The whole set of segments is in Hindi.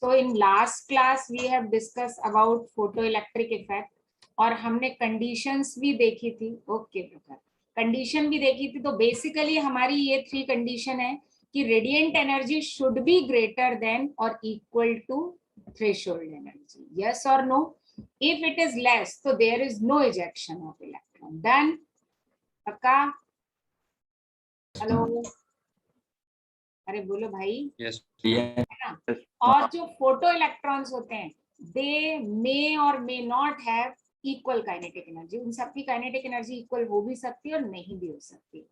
So in last class we have discussed about photoelectric effect और हमने कंडीशंस भी देखी थी. ओके बेटा, कंडीशन भी देखी थी. तो बेसिकली हमारी ये 3 कंडीशन है कि radiant energy should be greater than और equal to threshold energy. Yes और no? If it is less तो there is no ejection of electron. Done? पक्का? हेलो, अरे बोलो भाई. यस. है ना? और जो फोटो इलेक्ट्रॉन्स होते हैं दे मे और may not have equal kinetic energy. उन सबकी काइनेटिक एनर्जी इक्वल हो भी सकती है और नहीं भी हो सकती.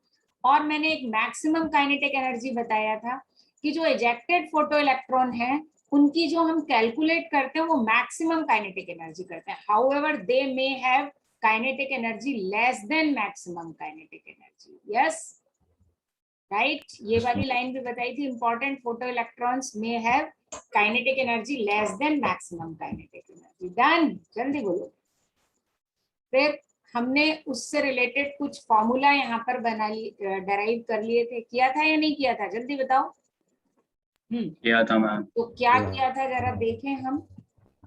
और मैंने एक मैक्सिमम काइनेटिक एनर्जी बताया था कि जो इजेक्टेड फोटो इलेक्ट्रॉन है उनकी जो हम कैलकुलेट करते हैं वो मैक्सिमम काइनेटिक एनर्जी करते हैं. However they may have kinetic energy less than maximum kinetic energy. Yes, right. ये वाली लाइन भी बताई थी. Important photo electrons may have kinetic energy less than maximum kinetic energy. Done? जल्दी बोलो. फिर हमने उससे रिलेटेड कुछ फॉर्मूला यहाँ पर बना डराइव कर लिए थे. किया था या नहीं किया था? जल्दी बताओ. किया था मैम. तो क्या किया था जरा देखें हम.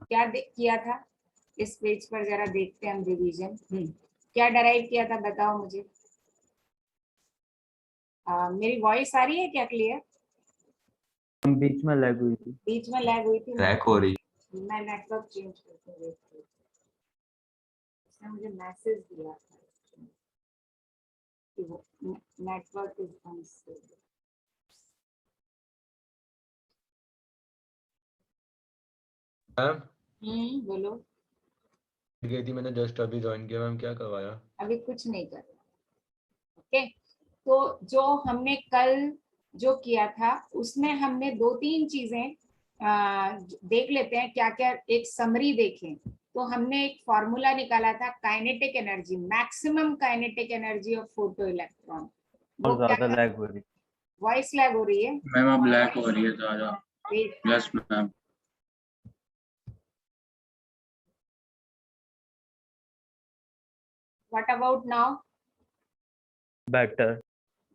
क्या किया था इस पेज पर जरा देखते हैं हम. रिवीजन क्या डराइव किया था बताओ मुझे. मेरी वॉइस आ रही है क्या क्लियर? बीच में लैग हुई थी. बीच में लैग हुई थी. ट्रैक हो रही. मैं नेटवर्क चेंज करके देखती हूँ. उसने मुझे मैसेज दिया था कि वो नेटवर्क इज अनस्टेबल. मैम बोलो. गई थी, मैंने जस्ट अभी ज्वाइन किया. मैम क्या करवाया? अभी कुछ नहीं कर रहा. ओके. तो जो हमने कल जो किया था उसमें हमने 2-3 चीजें देख लेते हैं. क्या क्या एक समरी देखें. तो हमने एक फॉर्मूला निकाला था kinetic energy, maximum kinetic energy of photo electron. और ज्यादा लैग हो रही. वॉइस लैग हो रही है मैम अब ब्लैक हो रही है ज्यादा. Yes ma'am. What about now? Better.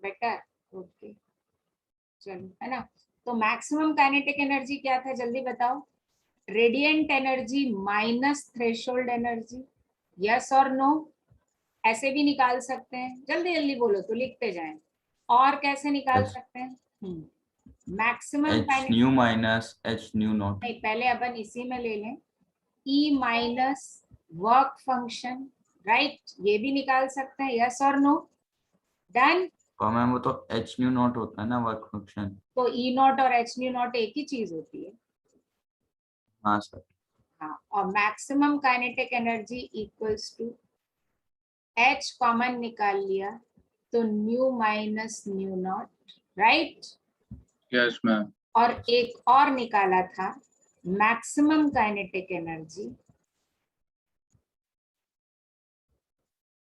Better. Okay, चलो. है ना? तो मैक्सिमम काइनेटिक एनर्जी क्या था जल्दी बताओ. Radiant energy minus threshold energy. Yes और नो? ऐसे भी निकाल सकते हैं. जल्दी जल्दी बोलो तो लिखते जाएं. और कैसे निकाल सकते हैं? Maximum H new minus H nu not. नहीं, पहले अपन इसी में ले लें. E minus work function. Right, ये भी निकाल सकते हैं. यस और नो? डन? तो मैम वो तो एच न्यू नॉट होता है ना वर्क फंक्शन. तो ई नॉट और एच न्यू नॉट एक ही चीज होती है. हाँ सर. हाँ, और maximum kinetic energy equals to H common निकाल लिया तो nu minus nu naught. Right. Yes ma'am. और एक और निकाला था maximum kinetic energy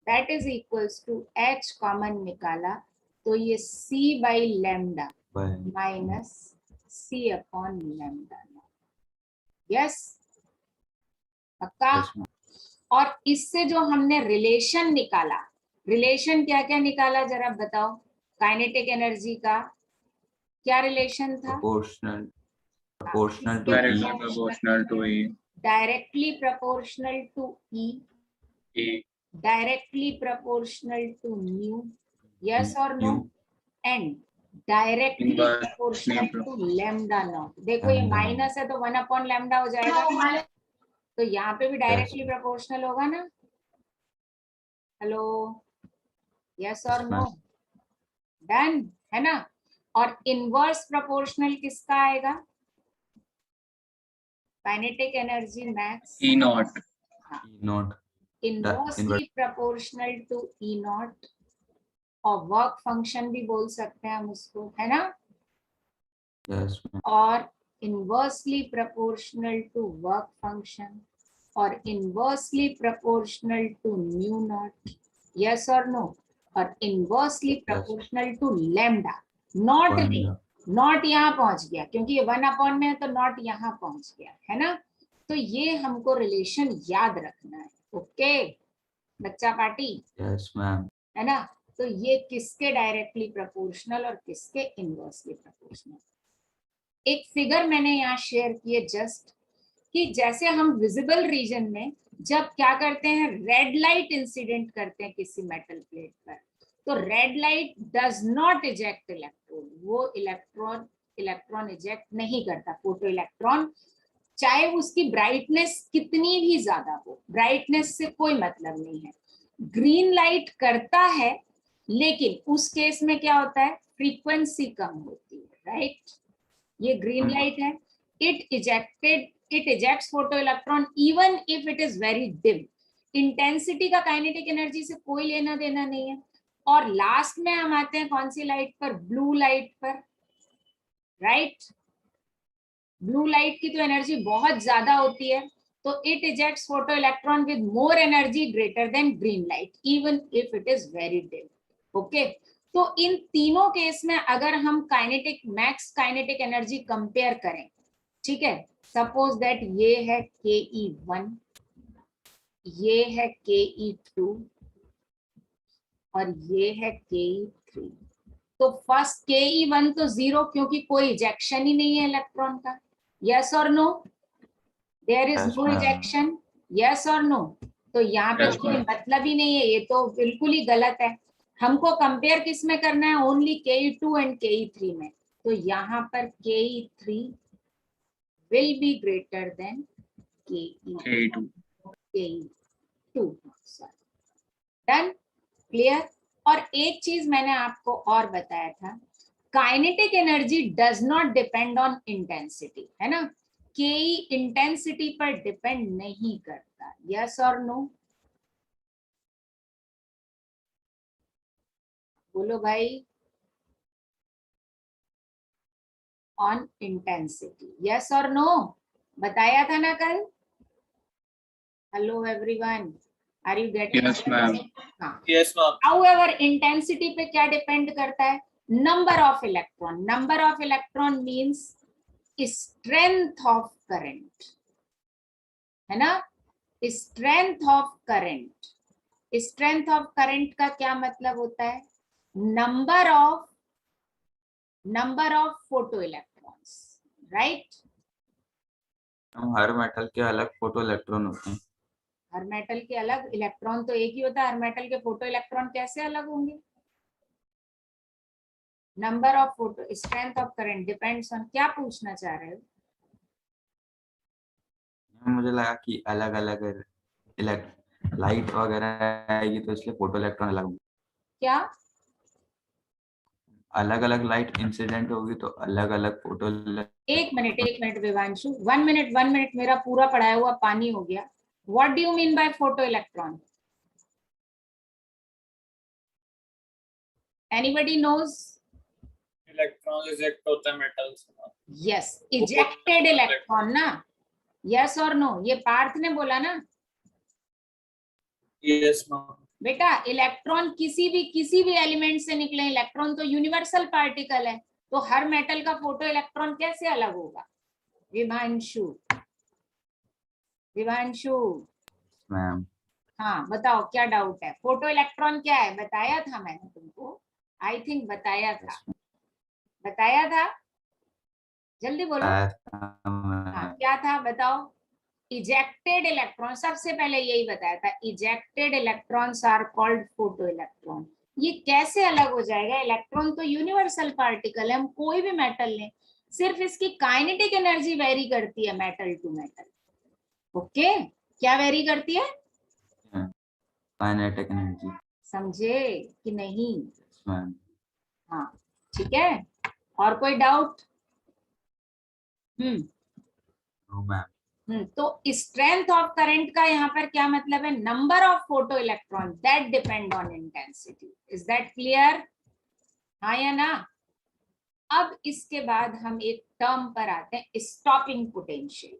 that is equals to H common निकाला तो ये c by lambda minus c upon lambda. Yes, पक्का? और इससे जो हमने रिलेशन निकाला, रिलेशन क्या क्या निकाला जरा बताओ. काइनेटिक एनर्जी का क्या रिलेशन था? Proportional to E. Directly proportional to E. Directly proportional to nu. Yes और no? And directly proportional to lambda naught. देखो ये माइनस है तो 1 अपॉन लैम्डा हो जाएगा. तो यहाँ पे भी डायरेक्टली प्रोपोर्शनल होगा ना. हेलो, यस और नो? डन? है ना? और इनवर्स प्रोपोर्शनल किसका आएगा? Kinetic energy max E naught. Inversely proportional to E naught. और वर्क फंक्शन भी बोल सकते हैं हम उसको, है ना? यस. और inversely proportional to work function और inversely proportional to nu naught. Yes और नो? और inversely proportional to lambda. Naught नहीं, नॉट यहाँ पहुंच गया क्योंकि ये 1 अपॉन में है तो नॉट यहाँ पहुंच गया, है ना? तो ये हमको रिलेशन याद रखना है. ओके बच्चा पार्टी? Yes ma'am. है ना? तो ये किसके डायरेक्टली प्रोपोर्शनल और किसके इनवर्सली प्रोपोर्शनल. एक फिगर मैंने यहाँ शेयर किए जस्ट, कि जैसे हम विजिबल रीजन में जब क्या करते हैं, रेड लाइट इंसिडेंट करते हैं किसी मेटल प्लेट पर, तो red light does not eject electron, वो इलेक्ट्रॉन इजेक्ट नहीं करता, फोटो इलेक्ट्रॉन, चाहे उसकी ब्राइटनेस कितनी भी ज्यादा हो, ब्राइटनेस से कोई मतलब नहीं है। ग्रीन लाइट करता है, लेकिन उस केस में क्या होता है, फ्रीक्वेंसी कम होती है, राइट। ये ग्रीन लाइट है, it ejects photo electron even if it is very dim. Intensity का काइनेटिक एनर्जी से कोई लेना देना नहीं है। और लास्ट में हम आते हैं कौन सी लाइट पर, ब्लू लाइट पर, राइट। ब्लू लाइट की तो एनर्जी बहुत ज्यादा होती है, तो it ejects photo electron with more energy greater than green light even if it is very dim. Okay, तो इन तीनों केस में अगर हम kinetic max kinetic energy compare करें, ठीक है, सपोज दैट ये है Ke1, ये है Ke2 और ये है Ke3। तो फर्स्ट Ke1 तो जीरो, क्योंकि कोई इजेक्शन ही नहीं है इलेक्ट्रॉन का, यस और no, there is Yes, no ma'am. Ejection, yes और नो। तो यहाँ पे Yes, कोई ma'am. मतलब ही नहीं है, ये तो बिल्कुल ही गलत है। हमको कंपेयर किस में करना है, ओनली Ke2 एंड Ke3 में। तो यहाँ पर Ke3 will be greater then K2. Ke2। Done, clear. और एक चीज मैंने आपको और बताया था, kinetic energy does not depend on intensity, है ना। के इंटेंसिटी पर डिपेंड नहीं करता, यस और नो, बोलो भाई, ऑन इंटेंसिटी, यस और नो, बताया था ना कल। Hello everyone, are you getting? Yes, ma'am. हाँ, Yes, ma'am. हाउएवर इंटेंसिटी पे क्या डिपेंड करता है, number of electron. Number of electron means strength of current, है ना, strength of current. Strength of current का क्या मतलब होता है, number of photo electrons, right. Her metal के अलग फोटो इलेक्ट्रॉन होते हैं। हर मेटल के अलग, इलेक्ट्रॉन तो एक ही होता है, हर मेटल के फोटो इलेक्ट्रॉन कैसे अलग होंगे। Number of photo, strength of current depends on, क्या पूछना चाह रहे हो। मुझे लगा कि अलग अलग लाइट वगैरह आएगी तो इसलिए फोटो इलेक्ट्रॉन अलग होंगे। क्या, अलग अलग लाइट इंसिडेंट होगी तो अलग अलग फोटो। एक मिनट विवांशु, 1 मिनट, मेरा पूरा पढ़ाया हुआ पानी हो गया। What do you mean by photo electron, anybody knows. Electron eject होता है मेटल से ना। यस, इजेक्टेड इलेक्ट्रॉन ना, यस और नो, ये पार्थ ने बोला ना। Yes ma'am. बेटा इलेक्ट्रॉन किसी भी एलिमेंट से निकले, इलेक्ट्रॉन तो यूनिवर्सल पार्टिकल है, तो हर मेटल का फोटो इलेक्ट्रॉन कैसे अलग होगा। विभांशु, मैम, हाँ बताओ क्या डाउट है, फोटो इलेक्ट्रॉन क्या है, बताया था मैंने तुमको, आई थिंक बताया था, जल्दी बोलो। हाँ क्या था बताओ। इजेक्टेड इलेक्ट्रॉन, सबसे पहले यही बताया था, ejected electrons are called photo electron. ये कैसे अलग हो जाएगा, इलेक्ट्रॉन तो यूनिवर्सल पार्टिकल है, हम कोई भी मेटल लें, सिर्फ इसकी काइनेटिक एनर्जी वेरी करती है मेटल टू मेटल। ओके, क्या वेरी करती है, काइनेटिक एनर्जी। समझे कि नहीं। मैम, हाँ ठीक है, और कोई डाउट। No ma'am. तो स्ट्रेंथ ऑफ करंट का यहाँ पर क्या मतलब है, number of photo electron that depend on intensity, is that clear, हाँ या ना। अब इसके बाद हम एक टर्म पर आते हैं, stopping potential.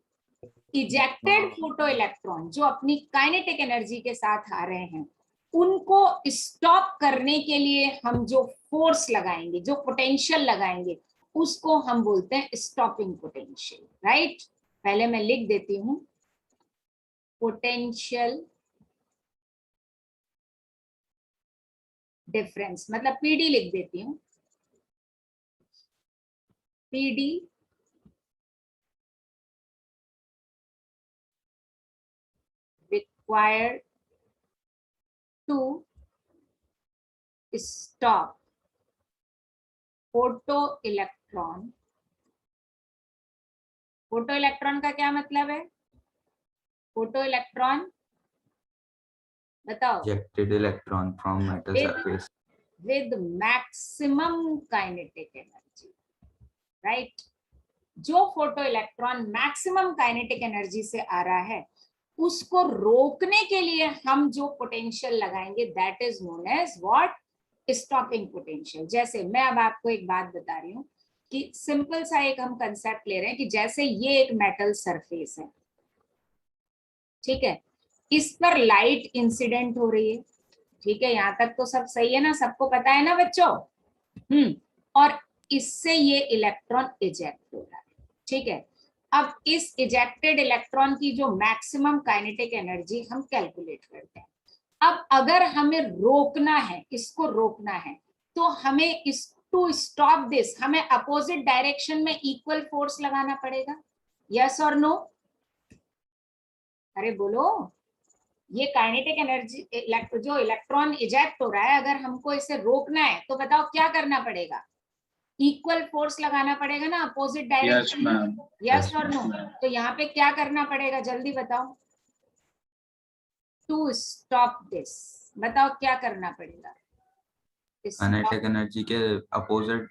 Ejected photo electron जो अपनी काइनेटिक एनर्जी के साथ आ रहे हैं, उनको स्टॉप करने के लिए हम जो फोर्स लगाएंगे, जो पोटेंशियल लगाएंगे, उसको हम बोलते हैं स्टॉपिंग पोटेंशियल, राइट। पहले मैं लिख देती हूं, पोटेंशियल डिफरेंस, मतलब पीडी लिख देती हूं, PD required to stop photoelectron. Photoelectron का क्या मतलब है? फोटोइलेक्ट्रॉन बताओ. ejected electron from metal With- surface. With maximum kinetic energy, right? जो photo electron maximum kinetic energy से आ रहा है उसको रोकने के लिए हम जो पोटेंशियल लगाएंगे that is known as what? Stopping potential. जैसे मैं अब आपको एक बात बता रही हूँ कि सिंपल सा एक हम कंसेप्ट ले रहे हैं कि जैसे ये एक मेटल सरफेस है, ठीक है, इस पर लाइट इंसिडेंट हो रही है, ठीक है, यहाँ तक तो सब सही है ना, सबको पता है ना बच्चों? और इससे ये इलेक्ट्रॉन इजेक्ट हो रहा है, ठीक है. अब इस इजेक्टेड इलेक्ट्रॉन की जो मैक्सिमम काइनेटिक एनर्जी हम कैलकुलेट करते हैं. अब अगर हमें रोकना है, इसको रोकना है, तो हमें इस टू स्टॉप दिस हमें अपोजिट डायरेक्शन में इक्वल फोर्स लगाना पड़ेगा. यस और नो? अरे बोलो. ये काइनेटिक एनर्जी जो इलेक्ट्रॉन इजेक्ट हो रहा है, अगर हमको इसे रोकना है तो बताओ क्या करना पड़ेगा? इक्वल फोर्स लगाना पड़ेगा ना अपोजिट डायरेक्शन में. यस और नो? तो यहाँ पे क्या करना पड़ेगा जल्दी बताओ? टू स्टॉप दिस बताओ क्या करना पड़ेगा? काइनेटिक एनर्जी के अपोजिट.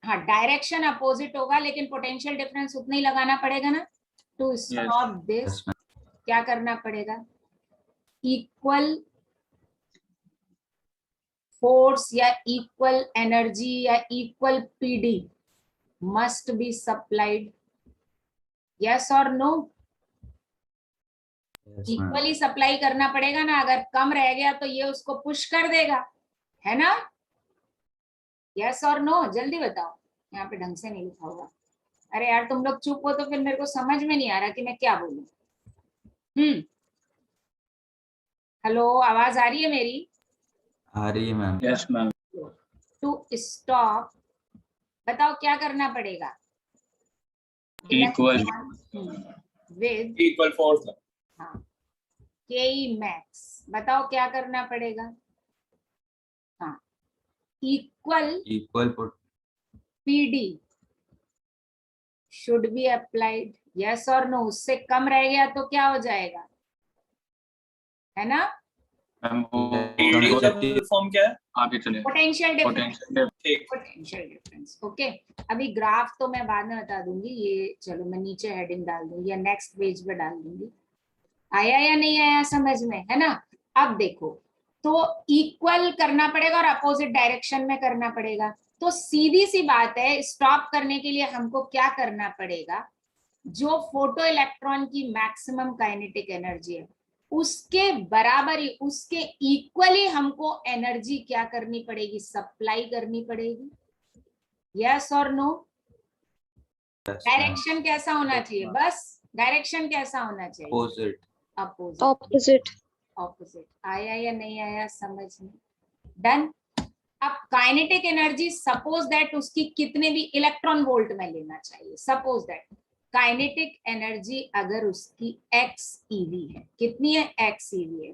हाँ, डायरेक्शन अपोजिट होगा लेकिन पोटेंशियल डिफरेंस उतना ही लगाना पड़ेगा ना. टू स्टॉप दिस क्या करना पड़ेगा? इक्वल फोर्स या इक्वल एनर्जी या equal PD must be supplied. Yes और नो? इक्वली सप्लाई करना पड़ेगा ना. अगर कम रह गया तो ये उसको पुश कर देगा, है ना? यस और नो? जल्दी बताओ. यहाँ पे ढंग से नहीं लिखा हुआ. अरे यार तुम लोग चुप हो तो फिर मेरे को समझ में नहीं आ रहा कि मैं क्या बोलूं. हेलो, आवाज आ रही है मेरी? आ रही है ma'am. Yes, ma'am. To stop बताओ क्या करना पड़ेगा? Equal. With Equal force. हाँ के मैक्स बताओ क्या करना पड़ेगा? हाँ, equal PD should be applied. Yes और नो? उससे कम रह गया तो क्या हो जाएगा, है ना? Ma'am, वो ED का full form क्या है? आगे चले. Potential difference. ठीक. Potential difference. ओके, अभी ग्राफ तो मैं बाद में बता दूंगी. ये चलो मैं नीचे हेडिंग डाल दूंगी या नेक्स्ट पेज पे डाल दूंगी. आया या नहीं आया समझ में, है ना? अब देखो, तो इक्वल करना पड़ेगा और अपोजिट डायरेक्शन में करना पड़ेगा. तो सीधी सी बात है, स्टॉप करने के लिए हमको क्या करना पड़ेगा? जो फोटो इलेक्ट्रॉन की मैक्सिमम काइनेटिक एनर्जी है उसके बराबर ही, उसके इक्वली हमको एनर्जी क्या करनी पड़ेगी? सप्लाई करनी पड़ेगी. यस और नो? डायरेक्शन कैसा होना चाहिए? बस डायरेक्शन कैसा होना चाहिए? अपोजिट. ऑपोजिट. ऑपोजिट. आया या नहीं आया समझ में? डन. अब काइनेटिक एनर्जी सपोज दैट उसकी कितने भी इलेक्ट्रॉन वोल्ट में लेना चाहिए. सपोज दैट काइनेटिक एनर्जी अगर उसकी x ev है, कितनी है? x ev है.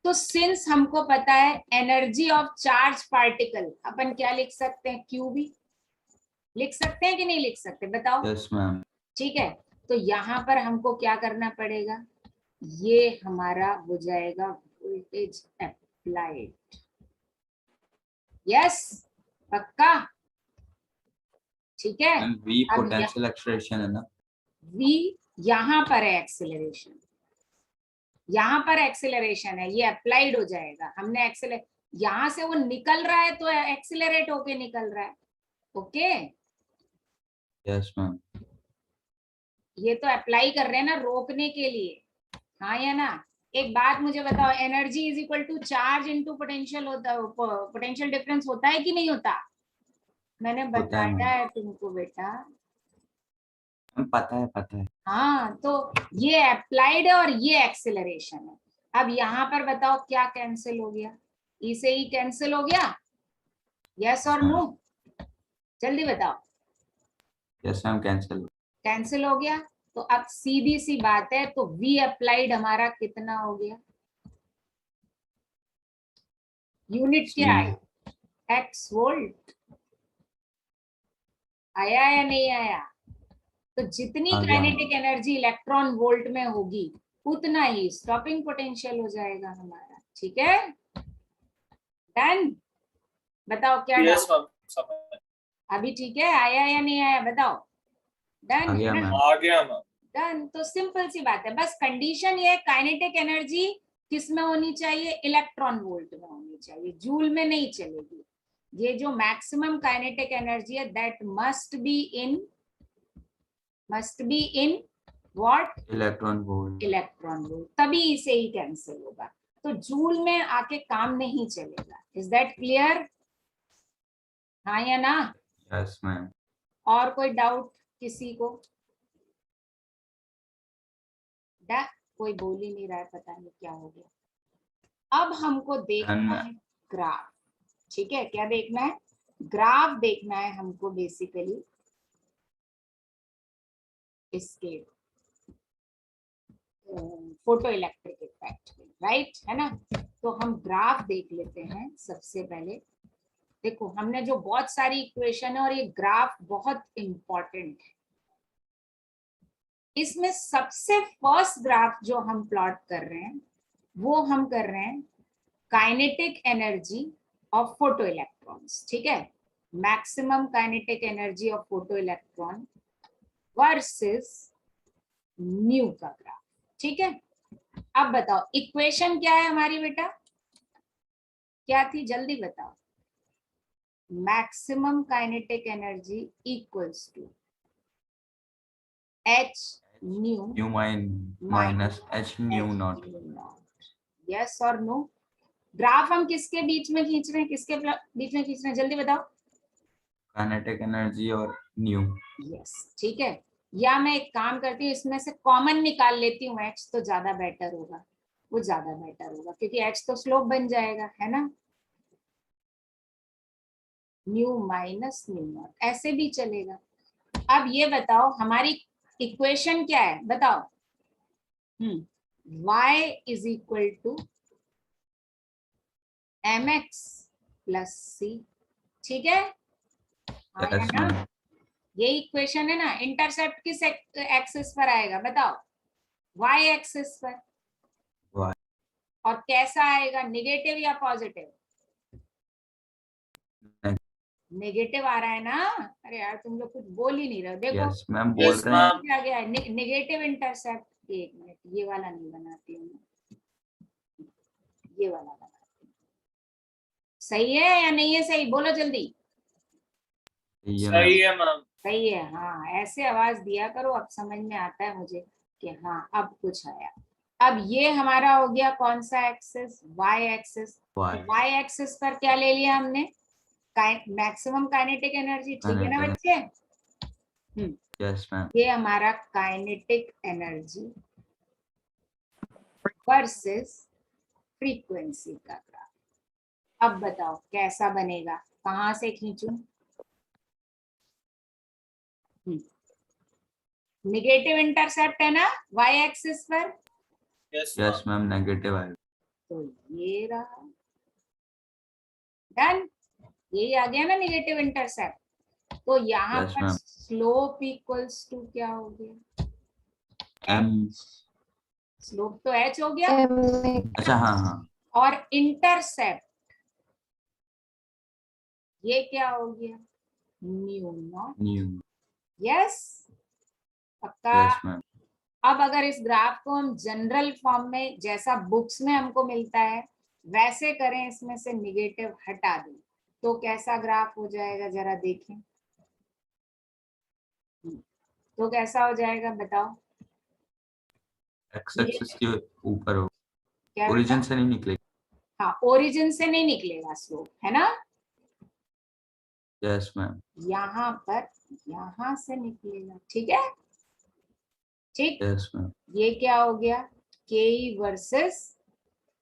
तो सिंस हमको पता है एनर्जी ऑफ चार्ज पार्टिकल, अपन क्या लिख सकते हैं? qb लिख सकते हैं कि नहीं लिख सकते? बताओ. Yes ma'am. ठीक है, तो यहाँ पर हमको क्या करना पड़ेगा? ये हमारा हो जाएगा वोल्टेज अप्लाइड. यस, पक्का? ठीक है. वी अब पोटेंशियल एक्सलेरेशन है ना. v यहाँ पर है एक्सेलरेशन, यहाँ पर एक्सेलरेशन है, ये अप्लाइड हो जाएगा. हमने एक्सेलरेट, यहाँ से वो निकल रहा है तो एक्सेलरेट होके निकल रहा है. Okay, yes ma'am. ये तो अप्लाई कर रहे हैं ना रोकने के लिए, हाँ या ना? एक बात मुझे बताओ, energy is equal to charge into potential होता है, पोटेंशियल डिफरेंस होता है कि नहीं होता? मैंने होता है बताया है तुमको बेटा. पता है. हाँ, तो ये अप्लाइड है और ये एक्सेलरेशन है. अब यहाँ पर बताओ क्या कैंसिल हो गया? इसे ही कैंसिल हो गया. यस और नो? जल्दी बताओ. Yes ma'am. कैंसिल हो गया. तो अब सीधी सी बात है, तो v अप्लाइड हमारा कितना हो गया? यूनिट क्या है? X volt. आया या नहीं आया? तो जितनी आ गया। काइनेटिक एनर्जी इलेक्ट्रॉन वोल्ट में होगी उतना ही स्टॉपिंग पोटेंशियल हो जाएगा हमारा। ठीक है, डन। बताओ क्या Yes, डाउट? ma'am. समझ अभी ठीक है, आया या नहीं आया बताओ? आ डन गया है ना? मैम। आ गया मैम. डन। तो सिंपल सी बात है, बस कंडीशन ये है काइनेटिक एनर्जी किस में होनी चाहिए? इलेक्ट्रॉन वोल्ट में होनी चाहिए, जूल में नहीं चलेगी। ये जो मैक्सिमम काइनेटिक एनर्जी है that must be in what? Electron volt. Electron volt, तभी इसे ही कैंसिल होगा। तो जूल में आके काम नहीं चलेगा। Is that clear? हाँ या ना? Yes ma'am. और कोई डाउट किसी को? कोई बोल ही नहीं रहा है, पता नहीं क्या हो गया। अब हमको देखना है ग्राफ। ठीक है, क्या देखना है? ग्राफ देखना है हमको बेसिकली इसके फोटो इलेक्ट्रिक इफेक्ट, राइट है ना? तो हम ग्राफ देख लेते हैं सबसे पहले। देखो हमने जो बहुत सारी इक्वेशन है और ये ग्राफ बहुत इंपॉर्टेंट है। इसमें सबसे फर्स्ट ग्राफ जो हम प्लॉट कर रहे हैं वो हम कर रहे हैं kinetic energy of photo electrons. ठीक है, maximum kinetic energy of photo electron versus new का ग्राफ। ठीक है, अब बताओ इक्वेशन क्या है हमारी बेटा? क्या थी जल्दी बताओ? Maximum kinetic energy equals to H nu nu minus H nu naught. Yes और नो? ग्राफ हम किसके बीच में खींच रहे हैं, किसके बीच में खींच रहे हैं जल्दी बताओ? काइनेटिक एनर्जी और न्यू। यस, ठीक है। या मैं एक काम करती हूँ, इसमें से कॉमन निकाल लेती हूँ, एच तो ज्यादा बेटर होगा, वो ज्यादा बेटर होगा क्योंकि एच तो स्लोप बन जाएगा, है ना? न्यू माइनस न्यू नॉट, ऐसे भी चलेगा। अब ये बताओ हमारी इक्वेशन क्या है बताओ? y is equal to mx plus c। ठीक है, हाँ या यस ना? मैम। ये इक्वेशन है ना? इंटरसेप्ट किस एक्सिस पर आएगा बताओ? y एक्सिस पर। Y। और कैसा आएगा, निगेटिव या पॉजिटिव? नेगेटिव आ रहा है ना? अरे यार तुम लोग कुछ बोल ही नहीं रहे हो। देखो यस मैम बोल Yes, रहे हैं। ma'am. क्या गया है, नेगेटिव इंटरसेप्ट। एक मिनट, ये वाला नहीं बनाती हूँ मैं, ये वाला बनाती हूँ। सही है या नहीं है? सही बोलो जल्दी। ये मैम। सही है मैम. सही है, हाँ ऐसे आवाज दिया करो, अब समझ में आता है मुझे कि हाँ अब कुछ आया। अब ये हमारा हो गया कौन सा axis? y axis. Y। y axis पर क्या ले लिया हमने? Maximum kinetic energy. ठीक है ना बच्चे? Yes ma'am. ये हमारा काइनेटिक एनर्जी वर्सेस फ्रीक्वेंसी का ग्राफ। अब बताओ कैसा बनेगा, कहां से खींचूं? निगेटिव इंटरसेप्ट है ना y एक्सिस पर? Yes, yes ma'am. Ma'am negative आएगा। तो ये रहा, डन। यही आ गया ना निगेटिव इंटरसेप्ट। तो यहाँ Yes, पर ma'am. स्लोप इक्वल्स टू क्या हो गया? m। स्लोप तो h हो गया। अच्छा हाँ हाँ। और इंटरसेप्ट ये क्या हो गया? New not. न्यू। यस, पक्का? Yes ma'am. अब अगर इस ग्राफ को हम जनरल फॉर्म में जैसा बुक्स में हमको मिलता है वैसे करें, इसमें से निगेटिव हटा दें, तो कैसा ग्राफ हो जाएगा जरा देखें। तो कैसा हो जाएगा बताओ? एक्स एक्सिस के ऊपर हो, क्या ओरिजिन बेटा? से नहीं निकलेगी। हाँ, ओरिजिन से नहीं निकलेगा स्लोप, है ना? Yes ma'am. यहाँ पर यहाँ से निकलेगा। ठीक है, ठीक। Yes ma'am. ये क्या हो गया? के वर्सेस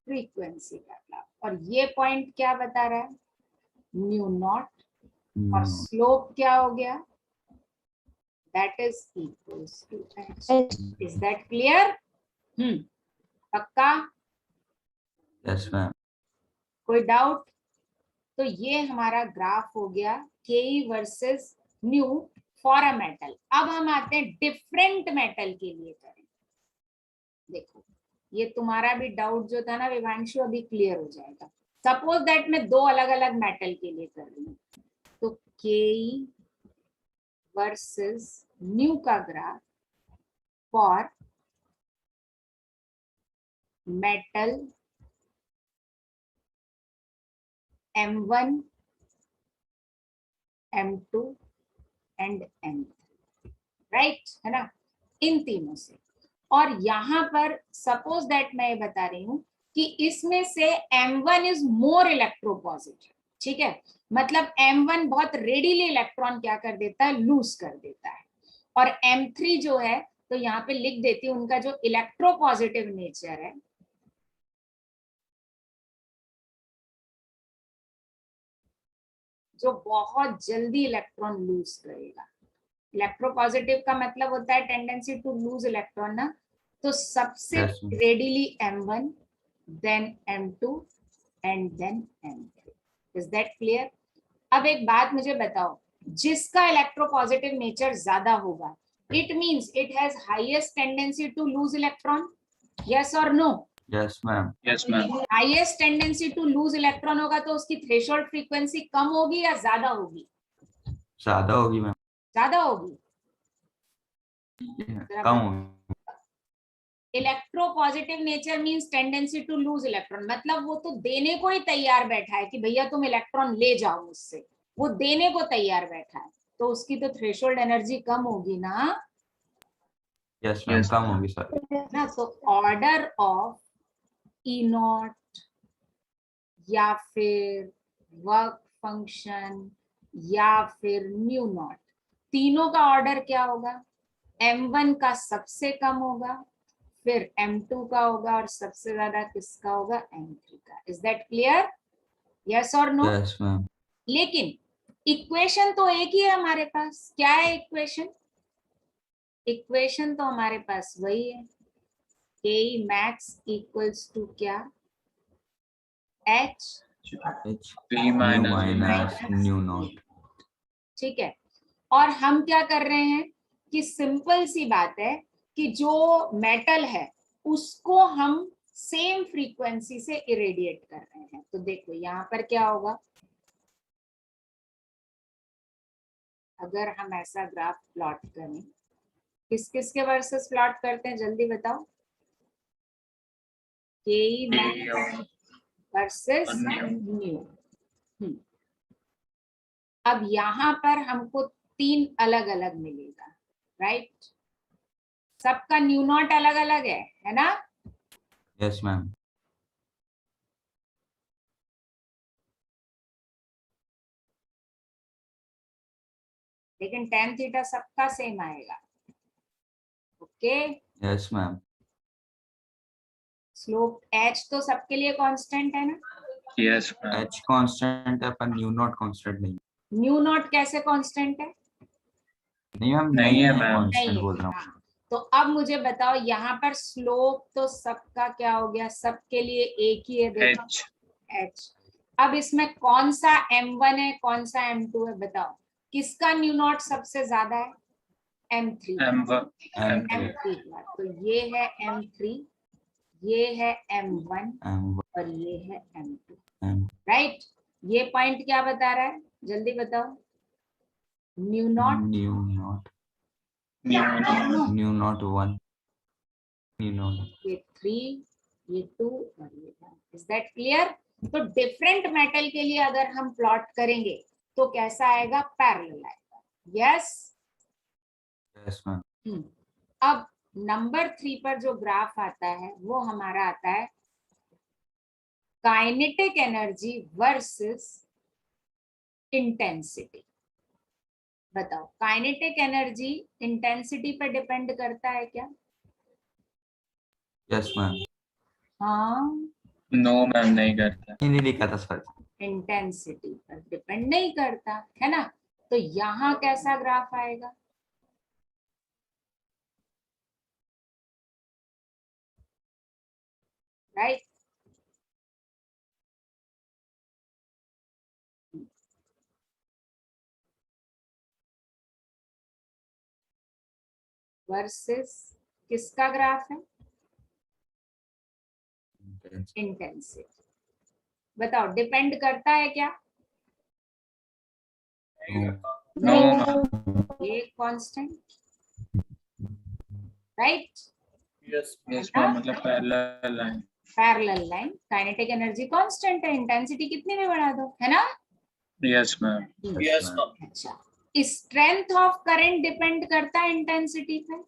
फ्रीक्वेंसी का ग्राफ। और ये पॉइंट क्या बता रहा है? New not. और स्लोप क्या हो गया? That is equals to h। Is that clear? पक्का? Yes ma'am. कोई डाउट? तो ये हमारा ग्राफ हो गया के versus nu for a metal. अब हम आते हैं डिफरेंट मेटल के लिए करें। देखो ये तुम्हारा भी डाउट जो था ना विवांशु, अभी क्लियर हो जाएगा। सपोज दैट मैं दो अलग अलग मेटल के लिए कर रही हूँ, तो के वर्सेस न्यू का graph for metal M1, M2 and M3, right है ना, इन तीनों से। और यहां पर सपोज दैट मैं ये बता रही हूं कि इसमें से M1 इज मोर इलेक्ट्रोपॉजिटिव, ठीक है, मतलब M1 बहुत रेडीली इलेक्ट्रॉन क्या कर देता है, लूज कर देता है। और M3 जो है, तो यहाँ पे लिख देती हूँ उनका जो इलेक्ट्रोपॉजिटिव नेचर है, जो बहुत जल्दी इलेक्ट्रॉन लूज करेगा। इलेक्ट्रोपॉजिटिव का मतलब होता है टेंडेंसी टू लूज इलेक्ट्रॉन ना, तो सबसे Yes, ma'am. Readily M1, then M2 and then M3। Is that clear? अब एक बात मुझे बताओ, जिसका इलेक्ट्रोपॉजिटिव नेचर ज्यादा होगा, it means it has highest tendency to lose electron, yes और no? Yes, ma'am. Yes, ma'am. Highest tendency to lose electron होगा तो उसकी थ्रेशोल्ड फ्रीक्वेंसी कम होगी या ज्यादा होगी? ज्यादा होगी मैम, ज्यादा होगी। कम होगी। Electropositive nature means tendency to lose electron, मतलब वो तो देने को ही तैयार बैठा है कि भैया तुम इलेक्ट्रॉन ले जाओ मुझसे, वो देने को तैयार बैठा है, तो उसकी तो थ्रेशोल्ड एनर्जी कम होगी ना। यस मैम, कम होगी सर। ना तो ऑर्डर ऑफ ई नॉट या फिर वर्क फंक्शन या फिर म्यू नॉट, तीनों का ऑर्डर क्या होगा? M1 का सबसे कम होगा, फिर M2 का होगा, और सबसे ज्यादा किसका होगा? M3 का। Is that clear? यस और नो? Yes ma'am. लेकिन इक्वेशन तो एक ही है हमारे पास। क्या है इक्वेशन? इक्वेशन तो हमारे पास वही है, के मैक्स इक्वल्स टू क्या? H P minus minus nu not. ठीक है। और हम क्या कर रहे हैं कि सिंपल सी बात है कि जो मेटल है उसको हम सेम फ्रीक्वेंसी से इरेडिएट कर रहे हैं। तो देखो यहाँ पर क्या होगा, अगर हम ऐसा ग्राफ प्लॉट करें, किस किस के वर्सेस प्लॉट करते हैं जल्दी बताओ? के मैक्स वर्सेस न्यू। अब यहाँ पर हमको तीन अलग अलग मिलेगा, राइट? सबका न्यू नॉट अलग अलग है ना? Yes ma'am. लेकिन tan थीटा सबका सेम आएगा। Okay, yes ma'am. Slope h तो सबके लिए कांस्टेंट है ना? Yes, ma'am. एच कांस्टेंट है पर न्यू नॉट कांस्टेंट नहीं। न्यू नॉट कैसे कांस्टेंट है? नहीं मैम, नहीं है मैम। कांस्टेंट नहीं बोल है। रहा हूँ। हाँ, तो अब मुझे बताओ यहाँ पर स्लोप तो सबका क्या हो गया? सबके लिए एक ही है, देखो H. h। अब इसमें कौन सा M1 है, कौन सा M2 है? बताओ किसका न्यू नॉट सबसे ज्यादा है? M3 M1. M3 का। तो ये है M3, ये है M1 M और ये है M2, M राइट? ये पॉइंट क्या बता रहा है, जल्दी बताओ? New not new not Mu. 1 new not. ये 3, ये 2 और ये 1। Is that clear? तो डिफरेंट मेटल के लिए अगर हम प्लॉट करेंगे तो कैसा आएगा? पैरेलल आएगा। यस? Yes ma'am. अब नंबर 3 पर जो ग्राफ आता है वो हमारा आता है काइनेटिक एनर्जी वर्सेस इंटेंसिटी। बताओ काइनेटिक एनर्जी इंटेंसिटी पर डिपेंड करता है क्या? Yes ma'am. हाँ, No, ma'am, नहीं करता. नहीं लिखा था सर। इंटेंसिटी पर डिपेंड नहीं करता है ना। तो यहाँ कैसा ग्राफ आएगा? राइट? वर्सेस किसका ग्राफ है? इंटेंसिटी। बताओ डिपेंड करता है क्या? ये constant, right? Yes. Yes ma'am, मतलब parallel line. Parallel line, kinetic energy constant है, इंटेंसिटी कितनी भी बढ़ा दो, है ना? Yes ma'am. Yes, ma'am. अच्छा, स्ट्रेंथ ऑफ करंट डिपेंड करता है इंटेंसिटी पे?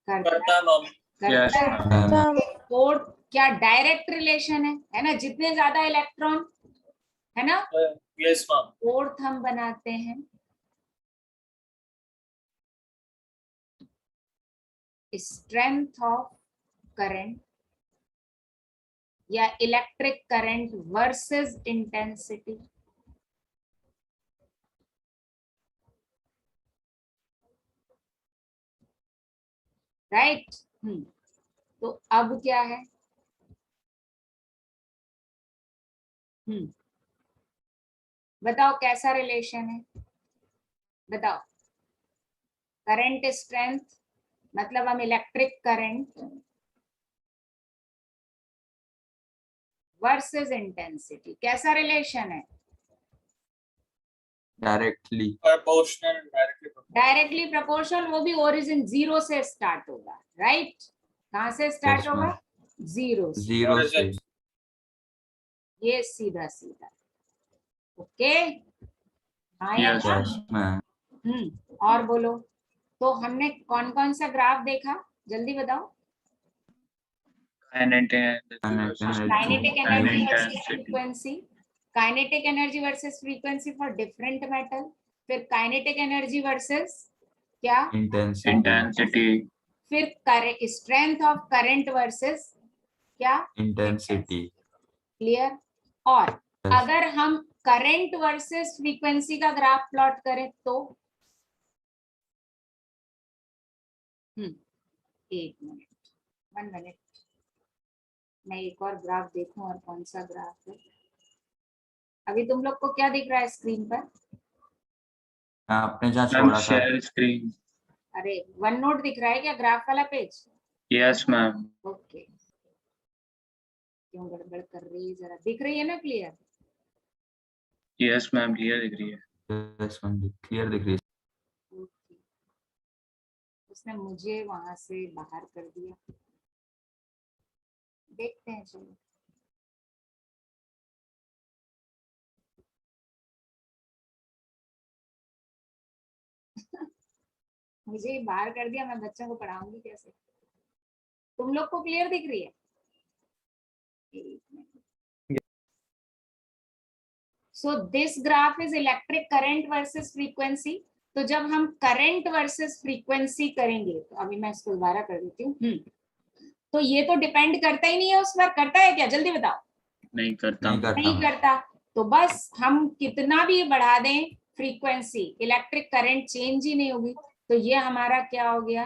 करता ma'am. यस करता है। मैम। तो क्या डायरेक्ट रिलेशन है ना? जितने ज्यादा इलेक्ट्रॉन, है ना? Yes, ma'am. फोर्थ हम बनाते हैं स्ट्रेंथ ऑफ करंट या electric current versus intensity. Right? तो अब क्या है? बताओ कैसा रिलेशन है? बताओ। करंट स्ट्रेंथ मतलब हम इलेक्ट्रिक करंट वर्सेस इंटेंसिटी, कैसा रिलेशन है? Directly Proportional and directly proportional. Directly proportional, वो भी ओरिजिन जीरो से स्टार्ट होगा, राइट? कहां से स्टार्ट Yes, होगा? ma'am. जीरो से। जीरो से Origin. ये सीधा सीधा, ओके? हाँ या Yes. ना? यस मैम और बोलो। तो हमने कौन कौन सा ग्राफ देखा, जल्दी बताओ। Kinetic kinetic energy versus intensity. Frequency, kinetic energy versus frequency for different metal, फिर काइनेटिक एनर्जी वर्सेस क्या? इंटेंसिटी। फिर स्ट्रेंथ ऑफ करंट वर्सेस क्या? Intensity clear? और अगर हम करंट वर्सेस फ्रीक्वेंसी का ग्राफ प्लॉट करें तो एक मिनट, 1 मिनट, मैं एक और ग्राफ देखूं। और कौन सा ग्राफ है? अभी तुम लोग को क्या दिख रहा है स्क्रीन पर? आपने जहाँ मैम छोड़ा था शेयर स्क्रीन। अरे वन नोट दिख रहा है क्या, ग्राफ वाला पेज? Yes ma'am. ओके, क्यों गड़बड़ कर रही है? जरा दिख रही है ना क्लियर? यस मैम, क्लियर दिख रही है। यस मैम क्लियर दिख रही है ओके, उसने मुझे वहां से बाहर कर दिया। देखते हैं, चलो। मुझे ही बाहर कर दिया, मैं बच्चों को पढ़ाऊंगी कैसे? तुम लोग को क्लियर दिख रही है? So this graph is electric current versus frequency. तो जब हम करंट वर्सेस फ्रीक्वेंसी करेंगे, तो अभी मैं इसको दोबारा कर देती हूँ। तो ये तो डिपेंड करता ही नहीं है उस पर, करता है क्या? जल्दी बताओ। नहीं करता। नहीं करता। तो बस हम कितना भी बढ़ा दें फ्रीक्वेंसी, इलेक्ट्रिक करंट चेंज ही नहीं होगी। तो ये हमारा क्या हो गया?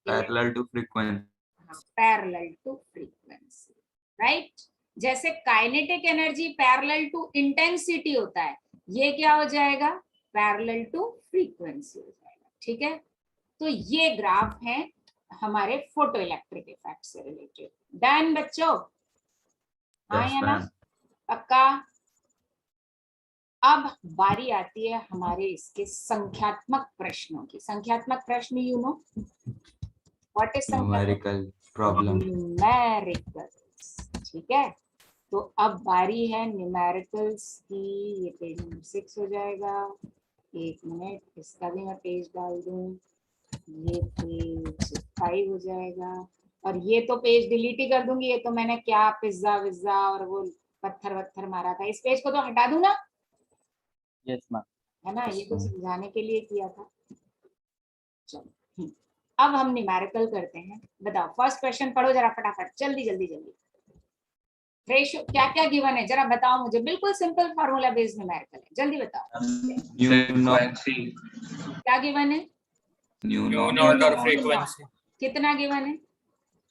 Parallel to frequency. Parallel to frequency, right? जैसे kinetic energy parallel to intensity होता है, ये क्या हो जाएगा? पैरेलल टू फ्रीक्वेंसी हो जाएगा, ठीक है? तो ये ग्राफ है हमारे फोटो इलेक्ट्रिक इफेक्ट से रिलेटेड। डन बच्चों? हाँ या ना? पक्का? अब बारी आती है हमारे इसके संख्यात्मक प्रश्नों की। संख्यात्मक प्रश्न, you know what is numerical problem. Numericals, ठीक है? तो अब बारी है न्यूमेरिकल्स की। ये पेज नंबर 6 हो जाएगा। एक मिनट, इसका भी मैं पेज डाल दूं। ये पेज 5 हो जाएगा। और ये तो पेज डिलीट ही कर दूंगी। ये तो मैंने क्या पिज्जा विज्जा और वो पत्थर वत्थर मारा था। इस पेज को तो हटा दूं ना, यस मैम। है ना? ये तो समझाने के लिए किया था। चलो, अब हम न्यूमेरिकल करते हैं। बताओ, फर्स्ट क्वेश्चन पढ़ो जरा फटाफट, जल्दी जल्दी जल्दी। रेशियो क्या क्या गिवन है जरा बताओ मुझे। बिल्कुल सिंपल फार्मूला बेस्ड न्यूमेरिकल है, जल्दी बताओ। फ्रीक्वेंसी। क्या गिवन है? New New not node or frequency. कितना गिवन है?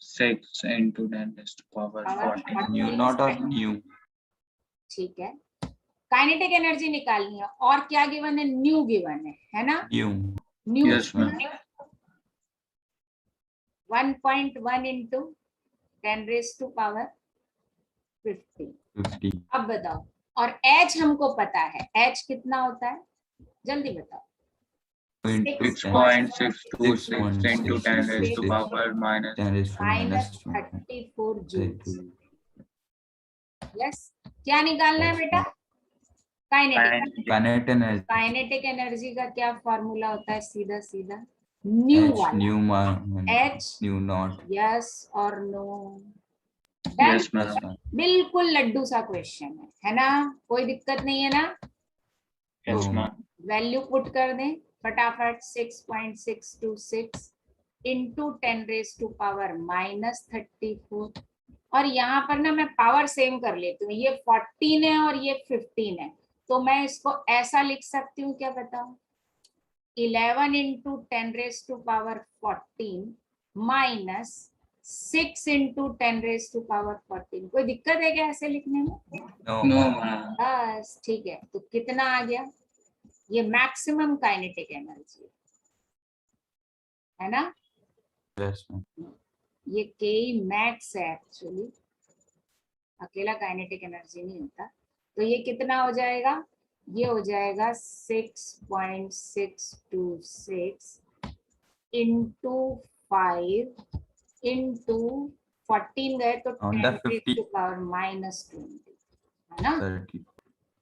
6 into 10 to the power 40। New not और न्यू। ठीक है। काइनेटिक एनर्जी निकालनी है और क्या गिवन है, न्यू गिवन है ना, new new Yes, ma'am. 1.1 into 10 raised to power 50। 50 अब बताओ, और h हमको पता है, h कितना होता है, जल्दी बताओ। 6.626 into 10 raised to power minus 10 raised to minus -34 जूल्स। 32 यस, क्या निकालना है Yes, बेटा, kinetic. Kinetic energy kinetic energy का क्या फॉर्मूला होता है, सीधा सीधा न्यू H न्यू वाला, h न्यू नॉट यस और नो। Yes, ma'am. बिल्कुल लड्डू सा क्वेश्चन है ना, कोई दिक्कत नहीं है ना। Yes, ma'am. वैल्यू पुट कर दें फटाफट, 6.626 इंटू 10 रेज टू पावर -34। और यहाँ पर ना मैं पावर सेम कर लेती हूँ, ये 14 है और ये 15 है, तो मैं इसको ऐसा लिख सकती हूँ, क्या बताओ, 11 into 10 raise to power 14 minus 6 into 10 raise to power 14। कोई दिक्कत है क्या ऐसे लिखने में? No, ma'am. बस ठीक है, तो कितना आ गया, ये मैक्सिमम काइनेटिक एनर्जी है ना, यस ये के मैक्स है एक्चुअली, अकेला काइनेटिक एनर्जी नहीं होता। तो ये कितना हो जाएगा, ये हो जाएगा 6.626 इंटू 5 इंटू 14 गए तो On the 10 50 टू पावर -20 है ना, 30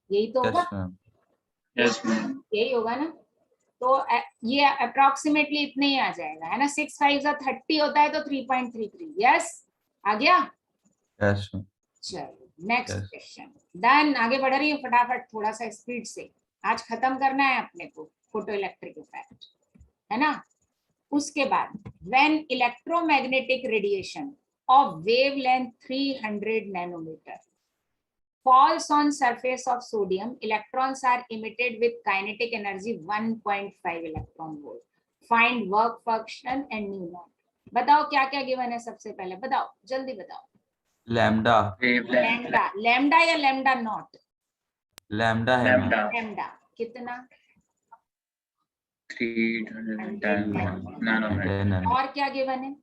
यही तो होगा, यस मैम Yes, ma'am. यही होगा ना। तो ये अप्रोक्सीमेटली इतने ही आ जाएगा, है ना, 6 5 30 होता है तो 3.33। यस, आ गया। यस मैम चलो नेक्स्ट Yes. Question, done. आगे बढ़ रही हूँ फटाफट, थोड़ा सा स्पीड से, आज खत्म करना है अपने को फोटो इलेक्ट्रिक इफेक्ट, है ना। उसके बाद when electromagnetic radiation of wavelength 300 nanometre falls on surface of sodium, electrons are emitted with kinetic energy 1.5 electron volt. Find work function and nu naught. बताओ क्या क्या गिवन है, सबसे पहले बताओ, जल्दी बताओ। Lambda Wavelength. लैम्डा, लैम्डा या लैम्डा नॉट, लैम्डा है मैम Lambda. लैम्डा कितना, 310 nanometer. और क्या गिवन है,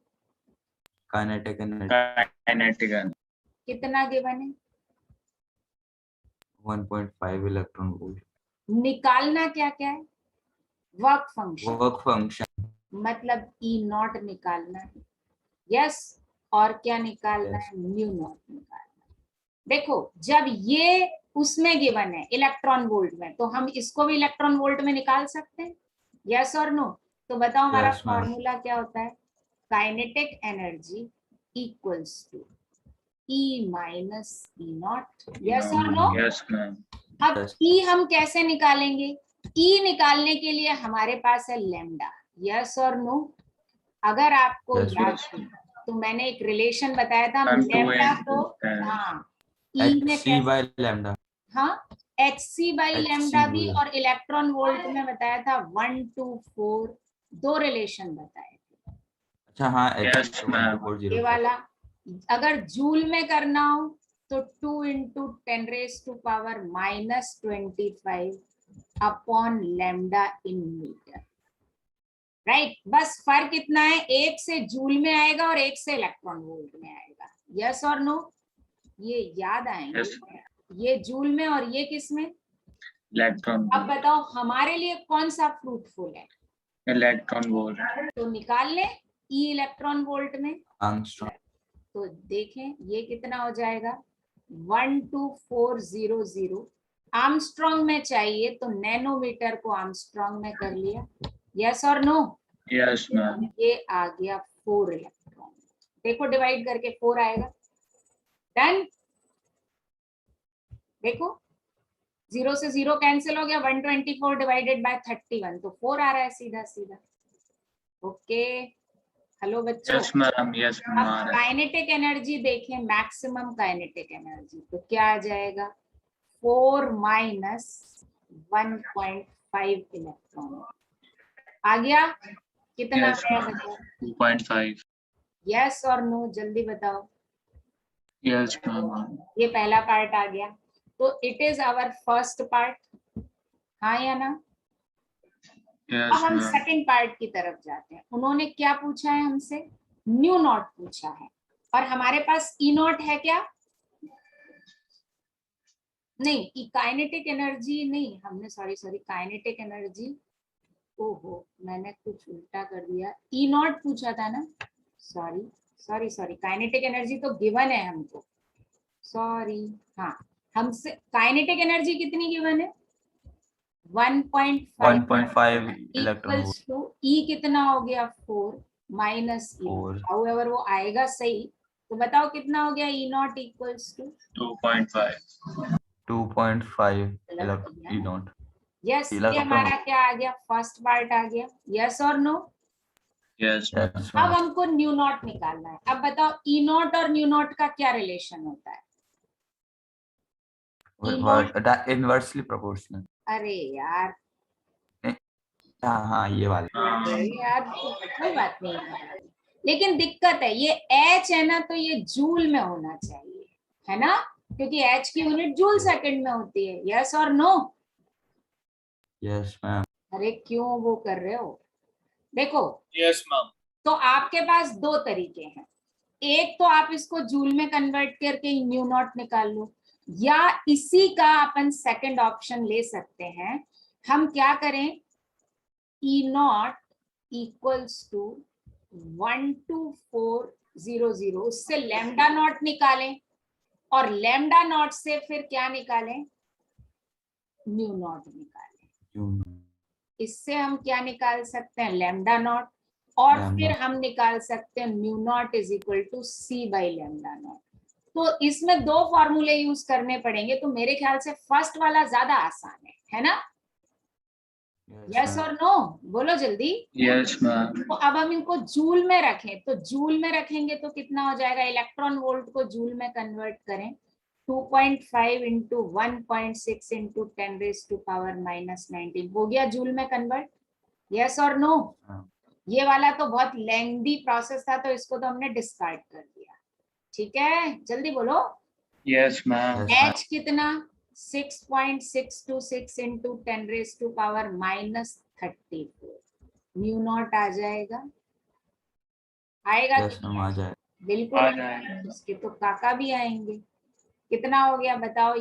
काइनेटिक एनर्जी Kinetic energy. कितना गिवन है, 1.5 इलेक्ट्रॉन वोल्ट निकालना क्या क्या है, वर्क फंक्शन, वर्क फंक्शन मतलब ई नॉट निकालना है। यस, और क्या निकालना है, न्यू नॉट निकालना है। देखो जब ये उसमें गिवन है इलेक्ट्रॉन वोल्ट में, तो हम इसको भी इलेक्ट्रॉन वोल्ट में निकाल सकते हैं, यस और नो। तो बताओ हमारा Yes, ma'am. फॉर्मूला क्या होता है, kinetic energy equals to E minus E naught, yes और नो। Yes, ma'am. अब Yes. ई हम कैसे निकालेंगे, ई निकालने के लिए हमारे पास है लैम्डा, यस और नो। अगर आपको Yes, याद yes. हो तो मैंने एक रिलेशन बताया था, Ma'am, 2 लैम्डा into को 10. हाँ ई में HC by lambda हाँ H C by HC lambda भी, बोला। और इलेक्ट्रॉन वोल्ट में बताया था 1 to 4, दो रिलेशन बताए थे। अच्छा हाँ Yes, HC ma'am. 1.40 ये वाला अगर जूल में करना हो तो 2 into 10 raised to power -25 upon lambda in metre, right. बस फर्क इतना है, एक से जूल में आएगा और एक से इलेक्ट्रॉन वोल्ट में आएगा, यस और नो, ये याद आएंगे। Yes. ये जूल में और ये किस में। Electron अब volt. बताओ हमारे लिए कौन सा फ्रूटफुल है, Electron volt. तो निकाल ले ई इलेक्ट्रॉन वोल्ट में। आर्मस्ट्रॉन्ग तो देखें ये कितना हो जाएगा, 12400। आर्मस्ट्रॉन्ग में चाहिए तो नैनोमीटर को आर्मस्ट्रॉन्ग में कर लिया, यस और नो। Yes, ma'am. ये आ गया 4 इलेक्ट्रॉन, देखो डिवाइड करके 4 आएगा, डन। देखो 0 से 0 कैंसिल हो गया, 124 डिवाइडेड बाय 31, तो 4 आ रहा है सीधा सीधा। ओके, हेलो बच्चों। Yes, ma'am. Yes, अब ma'am. काइनेटिक एनर्जी देखें, मैक्सिमम काइनेटिक एनर्जी, तो क्या आ जाएगा, 4 माइनस 1.5 इलेक्ट्रॉन आ गया। कितना Yes, आया ma'am. बच्चों, 2.5. यस और नो, जल्दी बताओ। Yes, ma'am. ये पहला पार्ट आ गया। तो it is our first part, हाँ या ना? Yes, अब हम ma'am. सेकंड पार्ट की तरफ जाते हैं। उन्होंने क्या पूछा है हमसे? न्यू नॉट पूछा है, और हमारे पास ई नॉट है क्या? नहीं, काइनेटिक एनर्जी नहीं, हमने सॉरी काइनेटिक एनर्जी, ओहो मैंने कुछ उल्टा कर दिया, ई नॉट पूछा था ना, सॉरी काइनेटिक एनर्जी तो गिवन है हमको, सॉरी। हाँ, हमसे काइनेटिक एनर्जी कितनी गिवन है? 1.5 1.5 इलेक्ट्रॉन इक्वल्स टू ई कितना हो गया? 4 माइनस ई, 4 हाउएवर वो आएगा सही, तो बताओ कितना हो गया? E naught equals to 2.5. 2.5 electron E naught. Yes, ये इलेक्ट्रॉन हमारा क्या आ गया? फर्स्ट पार्ट आ गया, यस और नो? Yes, ma'am. यस अब हमको न्यू नॉट निकालना है। अब बताओ ई नॉट और न्यू नॉट का क्या रिलेशन होता है? Inversely proportional. अरे यार, हाँ ये वाले। अरे यार कोई बात नहीं है, लेकिन दिक्कत है ये एच है ना, तो ये जूल में होना चाहिए, है ना? क्योंकि एच की यूनिट जूल सेकंड में होती है, यस और नो? Yes ma'am. अरे क्यों वो कर रहे हो? देखो, Yes, ma'am. तो आपके पास दो तरीके हैं, एक तो आप इसको जूल में कन्वर्ट करके न्यू नॉट निकाल लो, या इसी का अपन सेकंड ऑप्शन ले सकते हैं। हम क्या करें? ई नॉट इक्वल्स टू 12400, उससे लैम्डा नॉट निकालें, और लैम्डा नॉट से फिर क्या निकालें? न्यू नॉट निकालें। इससे हम क्या निकाल सकते हैं? लैम्डा नॉट, और लैम्डा। फिर हम निकाल सकते हैं nu naught is equal to C by lambda naught. तो इसमें दो फॉर्मूले यूज करने पड़ेंगे, तो मेरे ख्याल से फर्स्ट वाला ज्यादा आसान है ना? यस और नो बोलो जल्दी। Yes, ma'am. तो अब हम इनको जूल में रखें, तो जूल में रखेंगे तो कितना हो जाएगा? इलेक्ट्रॉन वोल्ट को जूल में कन्वर्ट करें, 2.5 इंटू 1.6 इंटू 10⁻⁻19 हो गया जूल में कन्वर्ट, यस और नो? ये वाला तो बहुत लेंथी प्रोसेस था, तो इसको तो हमने डिस्कार्ड कर दिया। ठीक है, जल्दी बोलो। Yes, ma'am. एच कितना? 6.626 इंटू 10⁻⁻34 न्यू नॉट आ जाएगा, आएगा यस कि मैम नहीं? आ जाए। बिल्कुल आ जाएगा। उसके तो काका भी आएंगे। कितना हो गया बताओ?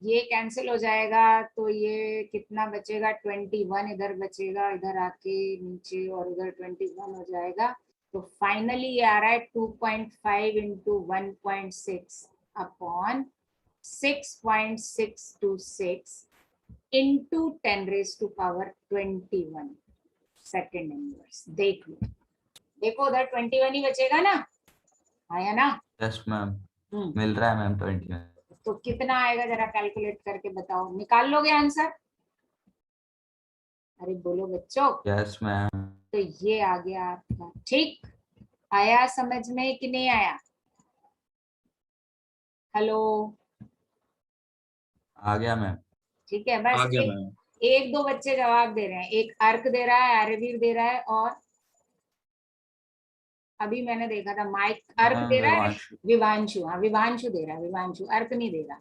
ये कैंसिल हो जाएगा, तो ये कितना बचेगा? 21 इधर बचेगा, इधर आके नीचे, और उधर 21 हो जाएगा। तो फाइनली ये आ रहा है 2.5 into 1.6 upon 6.626 into 10⁻21 second inverse. देख लो, देखो उधर 21 ही बचेगा ना, आया ना? यस मैम मिल रहा है मैम 20। तो कितना आएगा जरा कैलकुलेट करके बताओ, निकाल लोगे आंसर? अरे बोलो बच्चों। Yes ma'am. तो ये आ गया आपका, ठीक? आया समझ में कि नहीं आया? हेलो, आ गया मैम। ठीक है, बस आगे एक, मैम। एक दो बच्चे जवाब दे रहे हैं, एक अर्क दे रहा है, आर्यवीर दे रहा है, और अभी मैंने देखा था माइक अर्क दे रहा है, विवांशु। विवांशु, हाँ विवांशु दे रहा है, विवांशु, अर्क नहीं दे रहा।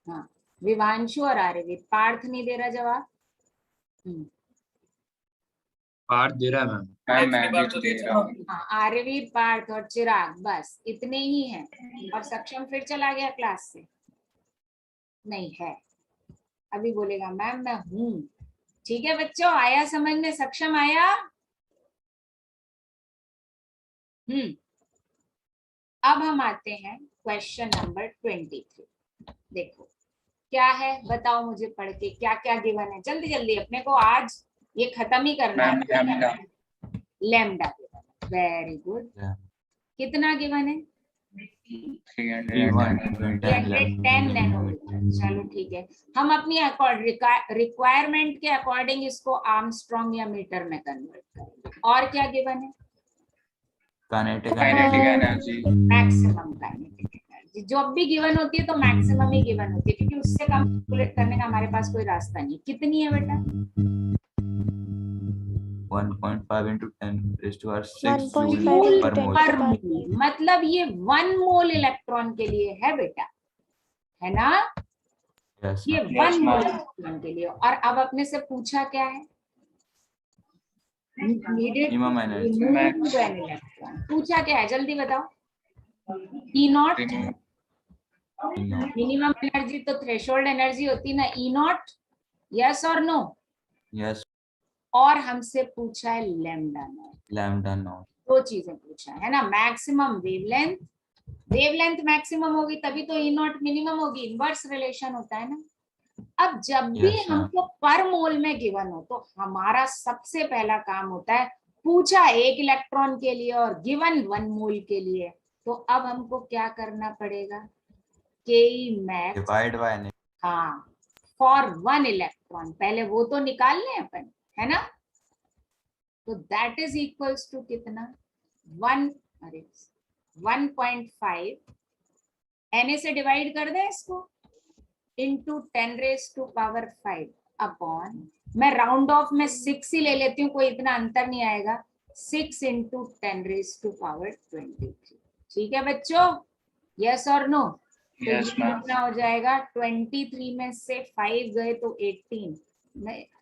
हाँ विवांशु और आर्यवीर, पार्थ नहीं दे रहा जवाब। पार्ट दे रहा है मैम। मैम इतनी मैं बार भी तो दे दे रहा हूँ। हाँ आर्यवीर, पार्थ और चिराग, बस इतने ही हैं। और सक्षम फिर चला गया क्लास से, नहीं है, अभी बोलेगा मैम मैं हूं। ठीक है बच्चों, आया समझ में? सक्षम आया? अब हम आते हैं क्वेश्चन नंबर 23। देखो क्या है, बताओ मुझे पढ़ के, क्या क्या गिवन है? जल्दी जल्दी, अपने को आज ये खत्म ही करना मैम है। Lambda. Lambda given, very good. Yeah. कितना गिवन है? 310 310 नैनोमीटर। चलो ठीक है, हम अपनी रिक्वायरमेंट के अकॉर्डिंग इसको आर्मस्ट्रॉन्ग या मीटर में कन्वर्ट करेंगे। और क्या गिवन है? Kinetic kinetic energy. Maximum kinetic energy. जो भी गिवन होती है तो मैक्सिमम ही गिवन होती है, क्योंकि उससे कम कैलकुलेट करने का हमारे पास कोई रास्ता नहीं। कितनी है बेटा? 1.5 into 10⁻6 1.5 जूल into पर 10 मोल। पर मोल, मतलब ये 1 मोल इलेक्ट्रॉन के लिए है बेटा। है ना, Yes, ये ma'am. 1 मोल ma'am. इलेक्ट्रॉन के लिए। और अब अपने से पूछा क्या है, needed Minimum to energy. remove an electron। पूछा क्या है जल्दी बताओ, E not, No. Minimum energy तो थ्रेशोल्ड एनर्जी होती ना, ई नॉट, यस और नो। Yes, और हमसे पूछा है लैम्डा नॉट। lambda naught. दो चीजें पूछा है ना, मैक्सिमम वेवलेंथ, वेवलेंथ मैक्सिमम होगी तभी तो ई नॉट मिनिमम होगी, इनवर्स रिलेशन होता है ना। अब जब भी Yes, ma'am. हमको पर मोल में गिवन हो तो हमारा सबसे पहला काम होता है, पूछा 1 इलेक्ट्रॉन के लिए और गिवन 1 मोल के लिए, तो अब हमको क्या करना पड़ेगा, के मैक्स Divide by n. हाँ फॉर 1 इलेक्ट्रॉन, पहले वो तो निकाल लें अपन, है ना। तो दैट इज इक्वल्स टू कितना, 1.5 Na से डिवाइड कर दें इसको, इंटू 10⁵ अपॉन, मैं राउंड ऑफ में 6 ही ले लेती हूँ, कोई इतना अंतर नहीं आएगा, 6 इंटू 10⁻23। ठीक है बच्चों, यस और नो। तो Yes, ये ma'am. कितना हो जाएगा, 23 में से 5 गए तो 18,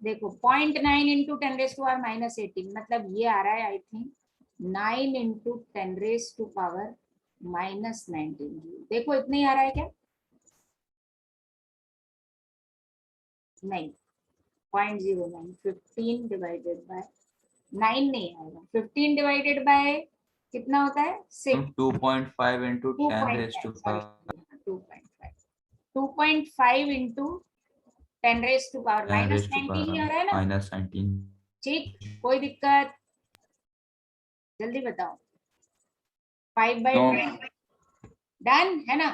देखो 0.9 इंटू 10⁻⁻18, मतलब ये आ रहा है आई थिंक 9 इंटू 10⁻⁻19। देखो इतना ही आ रहा है क्या, नहीं 0.09, 15 डिवाइडेड बाय 9 नहीं आएगा, 15 डिवाइडेड बाय कितना होता है 6, 2.5 into 10 raised to 5. 2.5 into 10⁻⁻19 10 raised to ही आ रहा है ना, minus 19. ठीक, कोई दिक्कत, जल्दी बताओ, 5/10 No. डन है ना।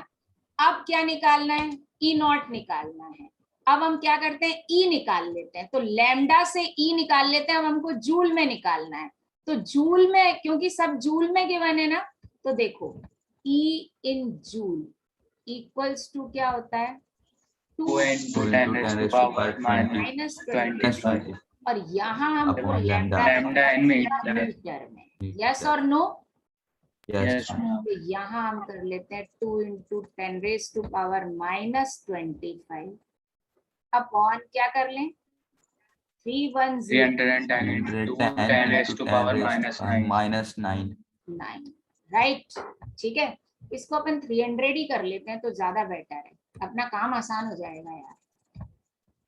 अब क्या निकालना है, ई नॉट निकालना है। अब हम क्या करते हैं, ई निकाल लेते हैं, तो लैम्डा से ई निकाल लेते हैं। अब हमको जूल में निकालना है, तो जूल में, क्योंकि सब जूल में गिवन है ना, तो देखो ई इन जूल इक्वल्स टू क्या होता है, 2 2 into 2 10 into 10 raised to raised to power power minus 20. 25. और यहाँ हमको Upon lambda lambda. Lambda in meter. Metre में, यस और no. Yes, Yes, ma'am. ma'am. तो यहाँ हम कर लेते हैं 2 into 10⁻⁻25 अपॉन क्या कर लें, 310 310 into 10 310 raised into to 10 power raised minus to power 9. minus 9. 9, right, ठीक है। इसको अपन 300 ही कर लेते हैं तो ज्यादा बेटर है, अपना काम आसान हो जाएगा यार,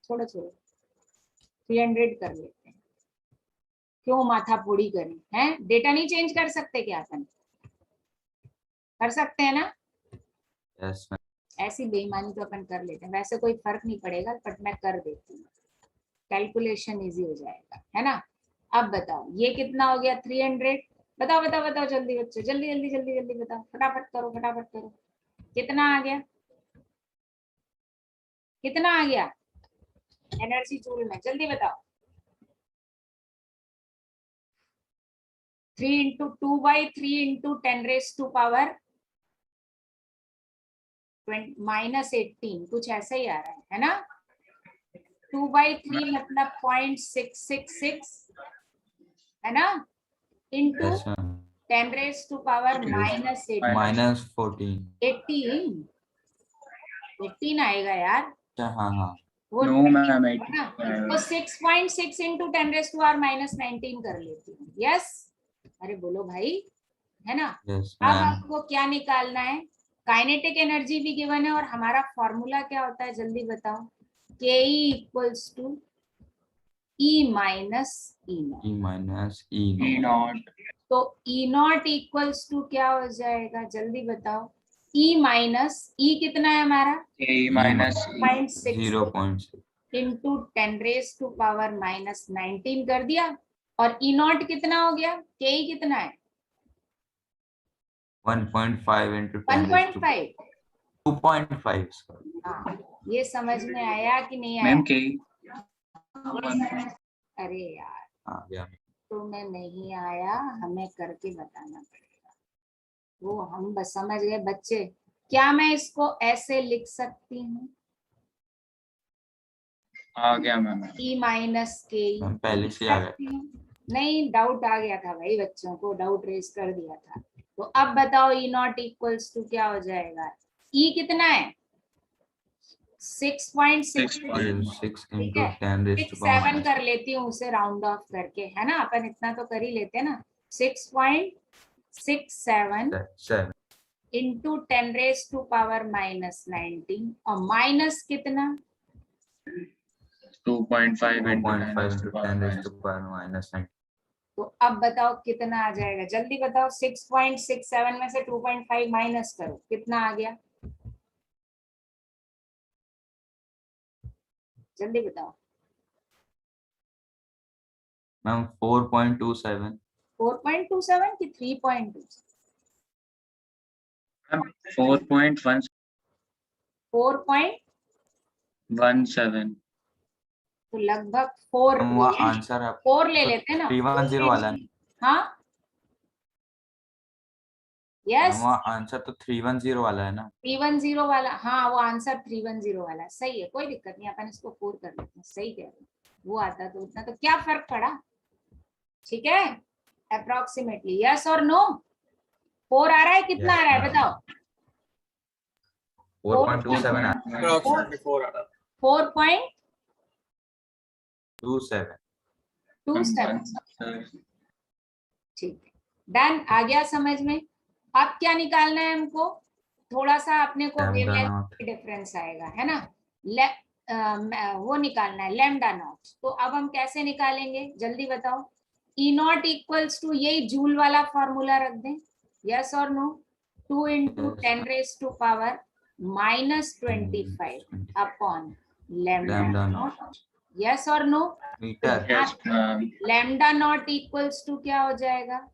छोड़ो छोड़ो 300 कर लेते हैं, क्यों माथा फोड़ी करें, हैं, डेटा नहीं चेंज कर सकते क्या अपन, कर सकते हैं ना, Yes, ma'am. ऐसी बेईमानी तो अपन कर लेते हैं, वैसे कोई फर्क नहीं पड़ेगा बट मैं कर देती हूँ, कैलकुलेशन इजी हो जाएगा, है ना। अब बताओ ये कितना हो गया 300, बताओ बताओ बताओ जल्दी बच्चों, जल्दी जल्दी जल्दी जल्दी बताओ, फटाफट करो फटाफट करो, कितना आ गया, कितना आ गया एनर्जी जूल में, जल्दी बताओ। 3 इंटू 2/3 इंटू 10⁻⁻18 कुछ ऐसा ही आ रहा है ना, 2/3 मतलब 0.666 है ना, इंटू Yes, ma'am. 10⁻⁻18 Minus 14. 18 आएगा यार, अच्छा, हाँ हाँ. वो No, ma'am. है ना, तो 6.6 इंटू 10⁻⁻19 कर लेती हूँ, यस, अरे बोलो भाई, है ना। Yes, अब ma'am. आपको क्या निकालना है, काइनेटिक एनर्जी भी गिवन है और हमारा फॉर्मूला क्या होता है जल्दी बताओ, K equals to E minus E naught, E minus E E naught. naught. तो ई नॉट इक्वल्स टू क्या हो जाएगा जल्दी बताओ, ई माइनस ई कितना है हमारा A minus E. 0.6 0.6. इंटू 10⁻⁻19 कर दिया, और ई नॉट कितना हो गया, के कितना है 1.5 into 10 raised to 1.5। 2.5. Sorry. हाँ, ये समझ में आया कि नहीं आया, Ma'am, K. अरे यार हाँ, yeah. तुम्हें नहीं आया, हमें करके बताना पड़ेगा, वो हम बस समझ गए बच्चे। क्या मैं इसको ऐसे लिख सकती हूँ, आ गया मैम. ई माइनस के, मैम पहले से आ गया. नहीं डाउट आ गया था भाई, बच्चों को डाउट रेज कर दिया था। तो अब बताओ ई नॉट इक्वल्स टू क्या हो जाएगा, ई कितना है 6.6 6 ठीक into है, 10 raised 6 to power 7 minus कर लेती हूँ उसे राउंड ऑफ करके, है ना, अपन इतना तो कर ही लेते हैं ना। 6.67 7 into 10 raise to power minus 19 और माइनस कितना 2.5 into 10 2.5 raised to into power 10 raised minus to power minus 9 तो अब बताओ कितना आ जाएगा, जल्दी बताओ। 6.67 में से 2.5 माइनस करो, कितना आ गया, जल्दी बताओ। मैम 4.27 4.27 की 3.2? 4.117. 4. तो लगभग 4 हम वहाँ आंसर है 4 ले लेते हैं ना, 310 वाला है। हाँ यस, वहाँ आंसर तो 310 वाला है ना। 310 वाला, हाँ वो आंसर 310 वाला है, सही है, कोई दिक्कत नहीं, अपन इसको 4 कर लेते हैं, सही कह रहे हैं। वो आता तो उतना तो क्या फर्क पड़ा, ठीक है, अप्रोक्सीमेटली यस और नो। 4 आ रहा है, कितना Yes, आ रहा है ma'am. बताओ। 4.27 है। Approximately 4 out of 4.27 ठीक है, डन, आ गया समझ में। अब क्या निकालना है हमको, थोड़ा सा अपने को Lambda वेवलेंथ naught. डिफरेंस आएगा, है ना, वो निकालना है लैम्डा नॉट। तो अब हम कैसे निकालेंगे जल्दी बताओ। ई नॉट इक्वल्स टू यही जूल वाला फॉर्मूला रख दें, यस और no. 2 into 10 raised to power minus 25 upon lambda Lambda naught, naught. Yes और no. Metre Yes, ma'am. Lambda naught equals to क्या हो जाएगा,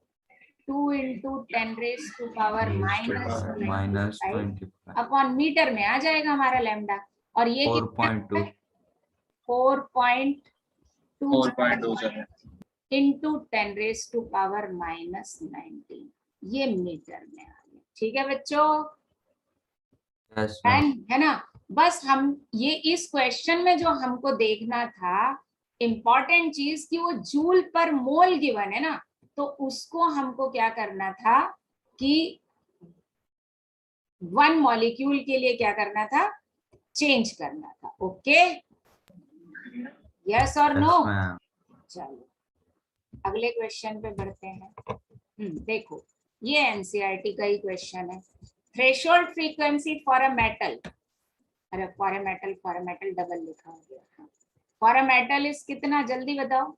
2 into 10 raised to power minus minus 25 25 upon metre में आ जाएगा हमारा लैम्डा, और ये 4.2 4.27. Into 10 raise to power minus 19, ये मीटर में आ गया, ठीक है बच्चों, yes ma'am. है ना। बस हम ये इस क्वेश्चन में जो हमको देखना था इम्पोर्टेंट चीज कि वो जूल पर मोल गिवन है ना, तो उसको हमको क्या करना था कि 1 मॉलिक्यूल के लिए क्या करना था, चेंज करना था। ओके, यस और नो। Yes ma'am. चलो अगले क्वेश्चन पे बढ़ते हैं। देखो ये एनसीईआरटी का ही क्वेश्चन है। Threshold frequency for a metal, अरे फॉर अ मेटल डबल लिखा हो गया, फॉर अ मेटल इज कितना, जल्दी बताओ।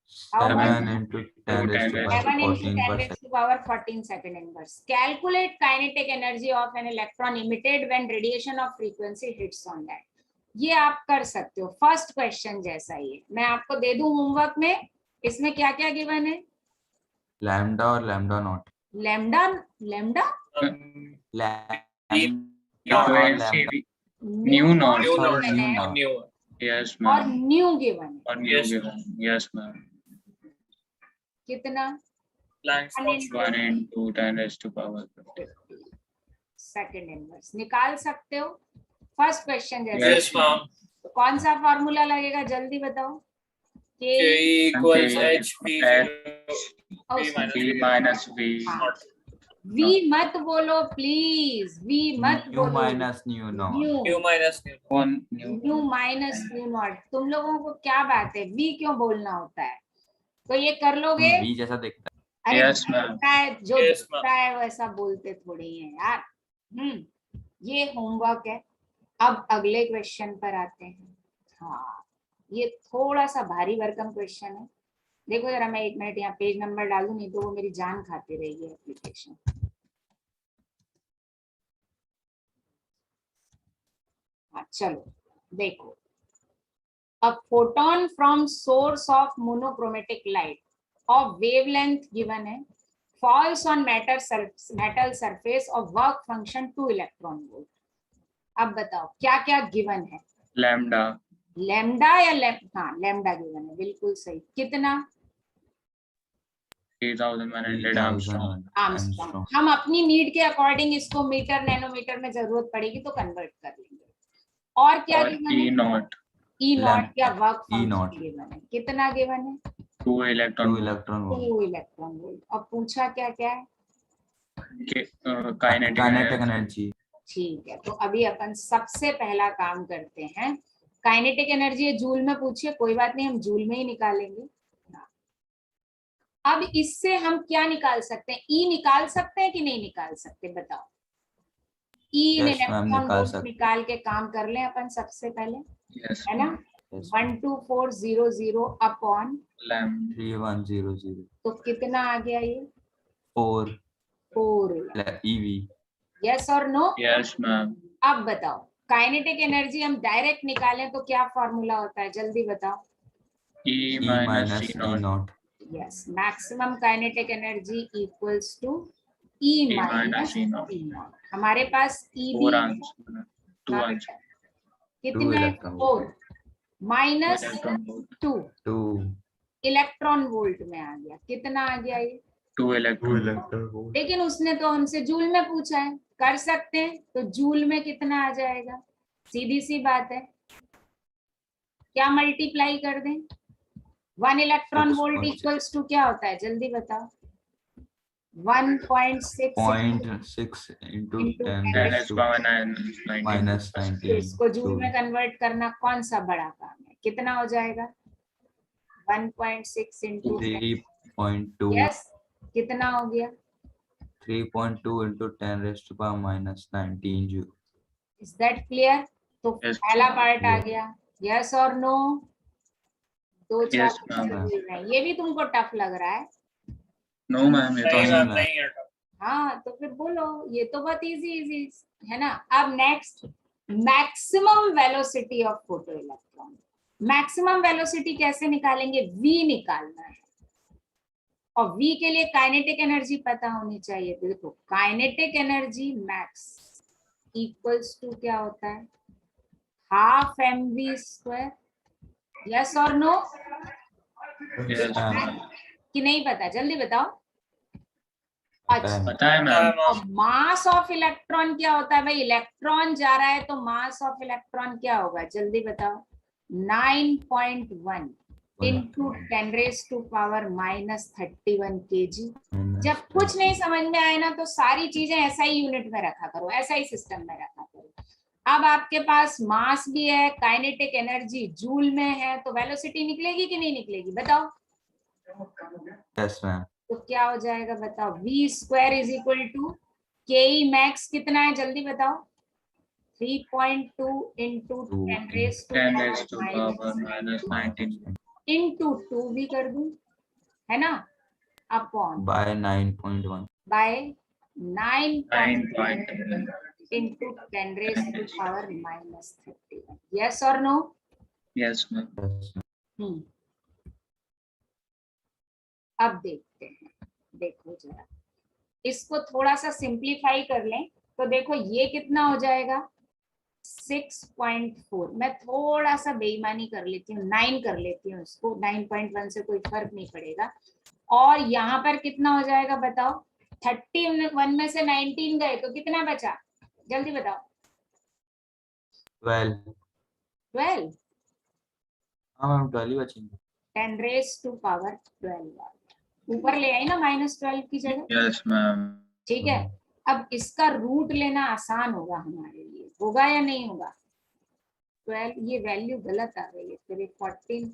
7 into 10 raised to power 7 into 10 14 per raised second. to power 14 second inverse. Calculate kinetic energy of an electron emitted when radiation of frequency hits on that. ये आप कर सकते हो, फर्स्ट क्वेश्चन जैसा ही है। मैं आपको दे दूं होमवर्क में, इसमें क्या क्या गिवन है, लैम्डा और lambda naught. Lambda lambda New not. New Sorry, not. new है not. New. Yes, और ma'am. न्यू गिवन है, Or new Yes. given. Yes, ma'am. कितना, Planck's 1 constant. 1 into 10 raised to power 50. Second inverse निकाल सकते हो। फर्स्ट क्वेश्चन जैसा Yes, ma'am. तो कौन सा फॉर्मूला लगेगा जल्दी बताओ। K equals H P H V P minus V. naught. V मत बोलो प्लीज, वी मत न्यू बोलो, minus nu naught. Q minus new. 1 new. Nu minus nu naught. तुम लोगों को क्या बात है, वी क्यों बोलना होता है, तो ये कर लोगे। वी जैसा दिखता अरे Yes, ma'am. दिखता है, जो Yes, दिखता है वैसा बोलते थोड़ी है यार। ये होमवर्क है। अब अगले क्वेश्चन पर आते हैं। हाँ ये थोड़ा सा भारी भरकम क्वेश्चन है। देखो जरा, मैं 1 मिनट यहाँ पेज नंबर डालूं, नहीं तो वो मेरी जान खाती रहेगी एप्लीकेशन। चलो देखो, a photon from source of monochromatic light of wavelength given है falls on metal surface of work function 2 electron volt। अब बताओ क्या क्या गिवन है, Lambda. लैम्डा या हाँ लैम्डा गिवन है, बिल्कुल सही। कितना, 3100 Armstrong. आर्मस्ट्रॉन्ग। हम अपनी नीड के अकॉर्डिंग इसको मीटर नैनोमीटर में जरूरत पड़ेगी तो कन्वर्ट कर लेंगे। और क्या और गिवन E है, naught. ई नॉट या work E naught. Function given है, कितना गिवन है, 2 electron. 2 electron volt. 2 electron volt. और पूछा क्या क्या है, Kinetic काइनेटिक energy. एनर्जी ठीक है, तो अभी अपन सबसे पहला काम करते हैं, काइनेटिक एनर्जी जूल में पूछिए, कोई बात नहीं, हम जूल में ही निकालेंगे। अब इससे हम क्या निकाल सकते हैं, ई निकाल सकते हैं कि नहीं निकाल सकते, बताओ। ई इन Yes, ma'am, इलेक्ट्रॉन निकाल वोल्ट सकते। निकाल के काम कर लें अपन सबसे पहले, Yes. है ना। Yes, 12400 upon, Lambda. 3100 तो कितना आ गया ये, 4 4। EV यस और नो। Yes, ma'am. अब बताओ, काइनेटिक एनर्जी हम डायरेक्ट निकालें तो क्या फॉर्मूला होता है, जल्दी बताओ। E E minus minus C E naught. naught yes, maximum kinetic energy equals to E E minus minus E naught. E naught. हमारे पास E 4 भी answer. 2 answer. कितना है, electron 4 minus Electron volt. 2 2 electron volt में आ गया, कितना आ गया ये। 2 electron. electron volt लेकिन उसने तो हमसे जूल में पूछा है, कर सकते हैं, तो जूल में कितना आ जाएगा, सीधी सी बात है, क्या मल्टीप्लाई कर दें। 1 इलेक्ट्रॉन वोल्ट 6.6 इक्वल्स टू क्या होता है, जल्दी बताओ। 1.6 0.6 into 10 10 raised raised to to power 19. minus तो 19 इसको जूल में joule. कन्वर्ट करना कौन सा बड़ा काम है, कितना हो जाएगा 1.6 इंटू 3.2 यस, कितना हो गया, 3.2 into 10 raised to power minus 19 joule. Is that clear. तो Yes. पहला पार्ट आ Yes. गया, यस और नो। दो चार Yes, उत्तर ma'am. मिल रहे हैं, ये भी तुमको टफ लग रहा है। No, ma'am. ये तो नहीं नहीं, मैम, मैम। नहीं है। हाँ तो फिर बोलो, ये तो बहुत इजी है ना। अब next, maximum velocity of photo electron. Maximum velocity कैसे निकालेंगे, v निकालना है, और v के लिए काइनेटिक एनर्जी पता होनी चाहिए। तो देखो, kinetic energy max equals to क्या होता है, हाफ mv²। यस और नो, Yes, ma'am. कि नहीं पता, जल्दी बताओ। पता है। अच्छा, पता है मैम. अब मास ऑफ इलेक्ट्रॉन क्या होता है भाई, इलेक्ट्रॉन जा रहा है तो मास ऑफ इलेक्ट्रॉन क्या होगा, जल्दी बताओ। 9.1 into 10 raise to power minus 31 kg। जब कुछ नहीं समझ में आए ना, तो सारी चीजें SI यूनिट में रखा करो, SI सिस्टम में रखा करो। अब आपके पास मास भी है, काइनेटिक एनर्जी जूल में है, तो वेलोसिटी निकलेगी कि नहीं निकलेगी, बताओ। Yes, ma'am. तो क्या हो जाएगा बताओ, v² is equal to K max कितना है, जल्दी बताओ। 3.2 into 10 raise 10 raised to power minus 19. इंटू 2 भी कर दूं, है ना, upon By 9.1 by 9 point. 9.1 into 10 raise to power minus 31। Yes और no. Yes, ma'am. Yes, ma'am. अब देखते हैं, देखो जरा, इसको थोड़ा सा सिंप्लीफाई कर लें, तो देखो ये कितना हो जाएगा 6.4। मैं थोड़ा सा बेईमानी कर लेती हूँ, 9 कर लेती हूँ इसको, 9.1 से कोई फर्क नहीं पड़ेगा। और यहाँ पर कितना हो जाएगा बताओ, 31 में से 19 गए तो कितना बचा, जल्दी बताओ। 12 हाँ मैम 12 ही बचेंगे। 10 रेज टू पावर 12 ऊपर ले आई ना -12 की जगह, Yes, ma'am. ठीक है। अब इसका रूट लेना आसान होगा हमारे लिए, होगा या नहीं होगा। 12, ये वैल्यू गलत आ गई है, फिर 14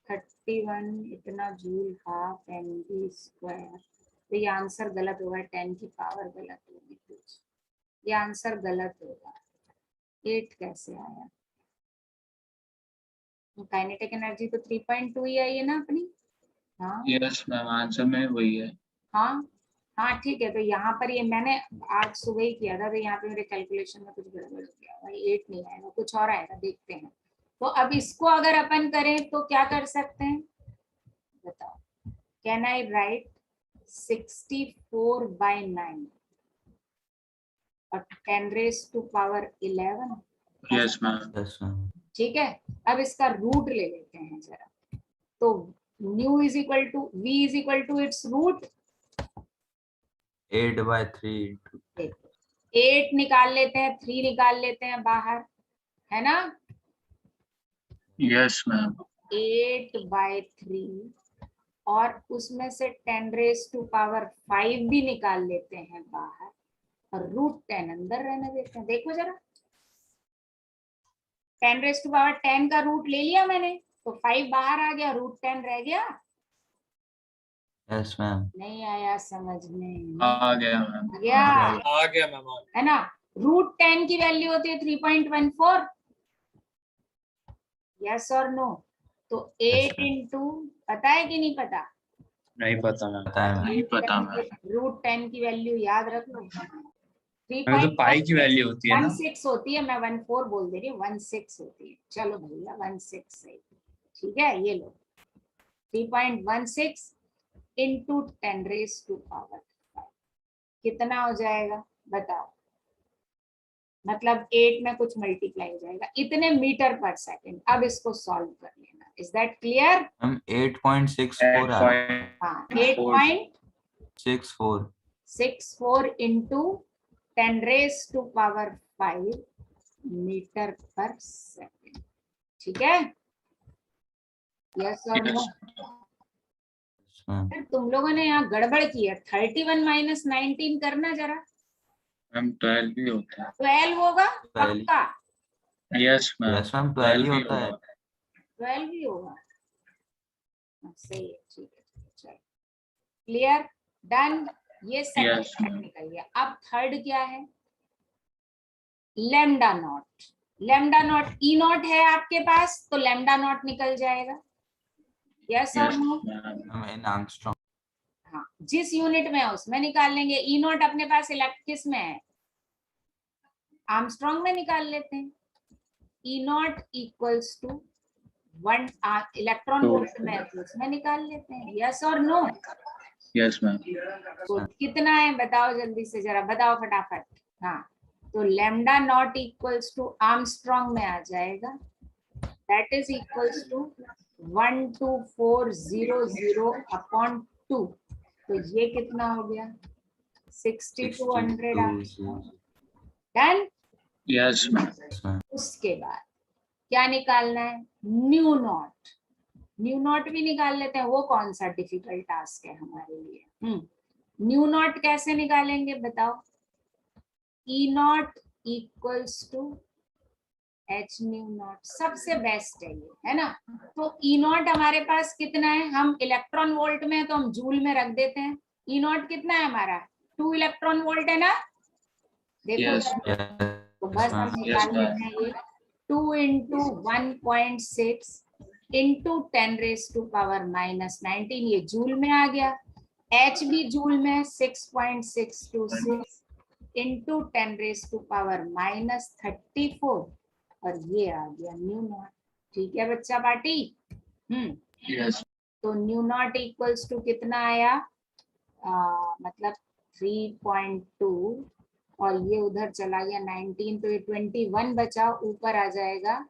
31 इतना जूल हाफ mv², तो ये आंसर गलत होगा, 10 की पावर गलत होगी कुछ, ये आंसर गलत होगा। 8 कैसे आया, काइनेटिक एनर्जी तो 3.2 ही आई है ना अपनी। हाँ Yes, ma'am. आंसर में वही है. हाँ हाँ ठीक है, तो यहाँ पर ये मैंने आज सुबह ही किया था, तो यहाँ पे मेरे कैलकुलेशन में कुछ गड़बड़ हो गया भाई, 8 नहीं आएगा, कुछ और आएगा, देखते हैं। तो अब इसको अगर अपन करें तो क्या कर सकते हैं बताओ, कैन आई राइट 64/9 और 10 raise to power 11। Yes, ma'am. Yes, ma'am. ठीक है, अब इसका रूट ले लेते हैं जरा, तो nu is equal to v is equal to its root 8/3 into 8 निकाल लेते हैं, 3 निकाल लेते हैं बाहर, है ना। Yes, ma'am. 8/3 और उसमें से 10 रेज टू पावर 5 भी निकाल लेते हैं बाहर, और √10 अंदर रहने देते हैं। देखो जरा 10⁻10 का रूट ले लिया मैंने तो 5 बाहर आ गया, √10 रह गया। Yes ma'am. नहीं आया समझ में? आ गया मैम। आ गया आ गया मैम। है ना। √10 की वैल्यू होती है 3.14। यस और नो? तो 8 ma'am. इंटू, पता है कि नहीं पता? नहीं पता मैम। पता है मैम। नहीं पता मैम। √10 की वैल्यू याद रख लो। मैम तो पाई की वैल्यू होती है ना। 16 होती है, मैं 14 बोल दे रही हूँ, 16 होती है। चलो भैया 16 सही, ठीक है। ये लो 3.16 इंटू 10⁻5 कितना हो जाएगा बताओ? मतलब 8 में कुछ मल्टीप्लाई हो जाएगा, इतने मीटर पर सेकंड। अब इसको सॉल्व कर लेना। Is that clear? मैम 8.64 आ रहा है। हाँ 8.64 8.64 इंटू 10⁻5 मीटर पर सेकंड, ठीक है। यस और नो? Yes, ma'am. तुम लोगों ने यहाँ गड़बड़ की है। 31 - 19 करना जरा। मैम 12 भी होता 12 होगा 12 पक्का? है। Yes ma'am. यस मैम 12 ही होता है। 12 भी होगा। सही है, ठीक है चलो। क्लियर? डन। ये सेकंड Yes, ma'am. निकल गया। अब थर्ड क्या है? Lambda naught. Lambda naught E not है आपके पास तो लैम्डा नॉट निकल जाएगा। यस और Yes नो? मैम। मैम इन आर्मस्ट्रांग। हाँ जिस यूनिट में है उसमें निकाल लेंगे। ई नॉट अपने पास किस में है? आर्मस्ट्रांग में निकाल लेते हैं। E naught equals to 1 electron volt में है तो उसमें निकाल लेते हैं। यस और नो? Yes ma'am. तो कितना है बताओ जल्दी से, जरा बताओ फटाफट। हाँ तो lambda naught equals to Armstrong में आ जाएगा, दैट इज इक्वल्स टू 12400/2। तो ये कितना हो गया? 6200 आ गया। डन। Yes ma'am. उसके बाद क्या निकालना है? New not. न्यू नॉट भी निकाल लेते हैं, वो कौन सा डिफिकल्ट टास्क है हमारे लिए। न्यू नॉट कैसे निकालेंगे बताओ? E naught equals to H nu naught, सबसे बेस्ट है ये, है ना। तो ई नॉट हमारे पास कितना है? हम इलेक्ट्रॉन वोल्ट में है तो हम जूल में रख देते हैं। ई नॉट कितना है हमारा? 2 इलेक्ट्रॉन वोल्ट है ना। देखो Yes. तो बस हम निकाल लेते हैं ये 2 इंटू 1.6 इंटू 10⁻⁻19 ये जूल में आ गया। एच भी जूल में 6.626 इंटू 10⁻⁻34 और ये आ गया न्यू नॉट। ठीक है बच्चा पार्टी? Yes. तो न्यू नॉट इक्वल्स टू कितना आया? मतलब 3.2 और ये उधर चला गया 19 तो ये 21 बचा, ऊपर आ जाएगा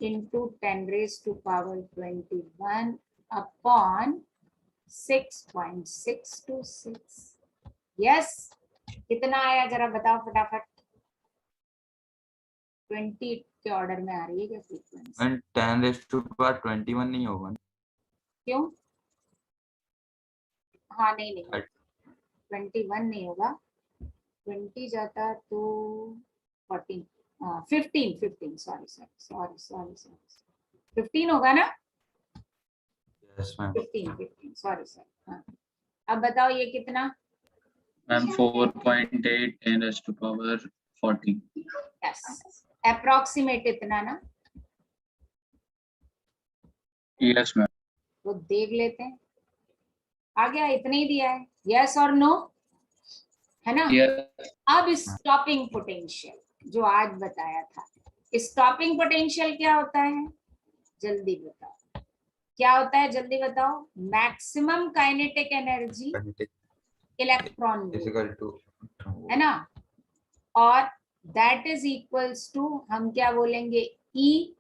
इंटू 10⁻21 अपॉन 6.626। यस कितना आया जरा बताओ फटाफट? 20 के ऑर्डर में आ रही है क्या फ्रीक्वेंसी? मैम 10⁻21 नहीं होगा। क्यों? हाँ नहीं 21 नहीं होगा, 20 जाता तो 14 15 सॉरी 15 होगा ना? Yes ma'am. 15 सॉरी। हाँ अब बताओ ये कितना? मैम 4.8 10⁻14। यस अप्रोक्सीमेट इतना ना। Yes ma'am. तो देख लेते हैं आ गया, इतना ही दिया है। यस और नो? है ना। Yes. अब स्टॉपिंग पोटेंशियल जो आज बताया था, स्टॉपिंग पोटेंशियल क्या होता है जल्दी बताओ? क्या होता है जल्दी बताओ? मैक्सिमम काइनेटिक एनर्जी इलेक्ट्रॉन है ना, और दैट इज इक्वल्स टू हम क्या बोलेंगे? ई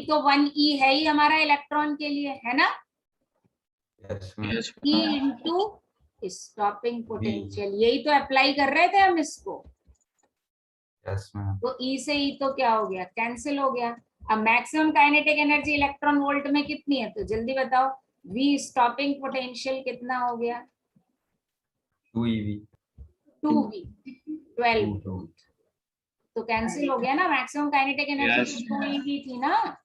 तो 1E है ही हमारा इलेक्ट्रॉन के लिए, है ना। Yes ma'am. Yes. E into stopping potential, यही तो अप्लाई कर रहे थे हम इसको। Yes ma'am. तो E से E तो क्या हो गया? कैंसिल हो गया। अब maximum kinetic energy electron volt में कितनी है तो जल्दी बताओ? V स्टॉपिंग पोटेंशियल कितना हो गया? 2eV। 2V। 12 वोल्ट। तो कैंसिल हो गया ना, maximum kinetic energy Yes, 2 eV थी ना,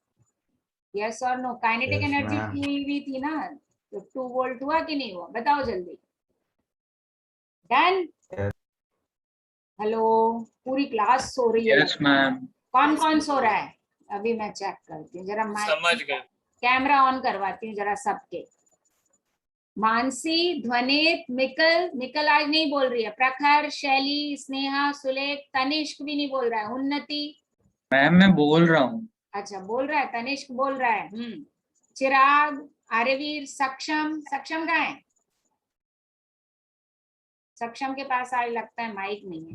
यस और no, kinetic Yes, energy ma'am. 2 eV थी ना, तो 2 वोल्ट हुआ कि नहीं हुआ, बताओ जल्दी। डन। Yes. हेलो, पूरी क्लास सो रही है। yes, ma'am. कौन कौन सो रहा है अभी, मैं चेक करती हूँ जरा, समझ गए। कैमरा ऑन करवाती हूँ जरा सबके। मानसी, ध्वनित, मिकल, मिकल आज नहीं बोल रही है, प्रखर, शैली, स्नेहा, सुलेख, तनिष्क भी नहीं बोल रहा है, उन्नति, मैम मैं बोल रहा हूँ। अच्छा बोल रहा है, तनिष्क बोल रहा है, चिराग, आर्यवीर, सक्षम, सक्षम कहाँ है? सक्षम के पास आज लगता है माइक नहीं है,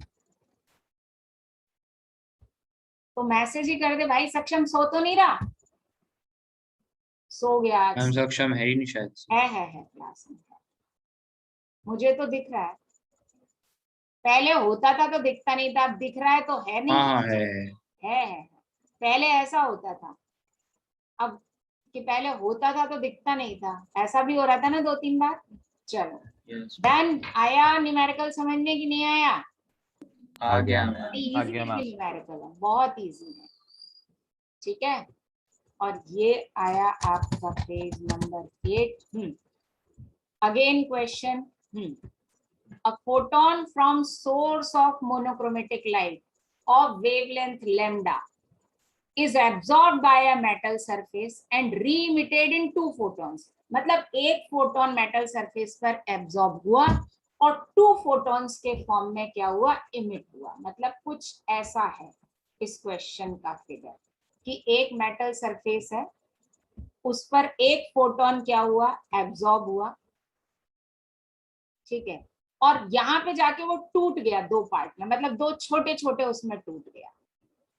तो मैसेज ही कर दे भाई, सक्षम सो तो नहीं रहा? सो गया आज, मैम सक्षम है ही नहीं शायद से। है क्लास में, मुझे तो दिख रहा है, पहले होता था तो दिखता नहीं था, अब दिख रहा है तो है नहीं। हाँ है। पहले ऐसा होता था, अब कि पहले होता था तो दिखता नहीं था, ऐसा भी हो रहा था ना 2-3 बार। चलो Yes. डन। आया न्यूमेरिकल समझ में कि नहीं आया? आ गया मैम। आ गया मैम। न्यूमेरिकल है, बहुत इजी है, ठीक है। और ये आया आपका page number 8। Again question, a photon from source of monochromatic light of wavelength lambda is absorbed by a metal surface and re-emitted in 2 photons। मतलब एक फोटोन मेटल सरफेस पर एब्जॉर्ब हुआ और 2 फोटॉन्स के फॉर्म में क्या हुआ, इमिट हुआ। मतलब कुछ ऐसा है इस क्वेश्चन का फिगर कि एक मेटल सरफेस है, उस पर एक फोटोन क्या हुआ, एब्जॉर्ब हुआ, ठीक है, और यहाँ पे जाके वो टूट गया 2 पार्ट में, मतलब 2 छोटे छोटे उसमें टूट गया।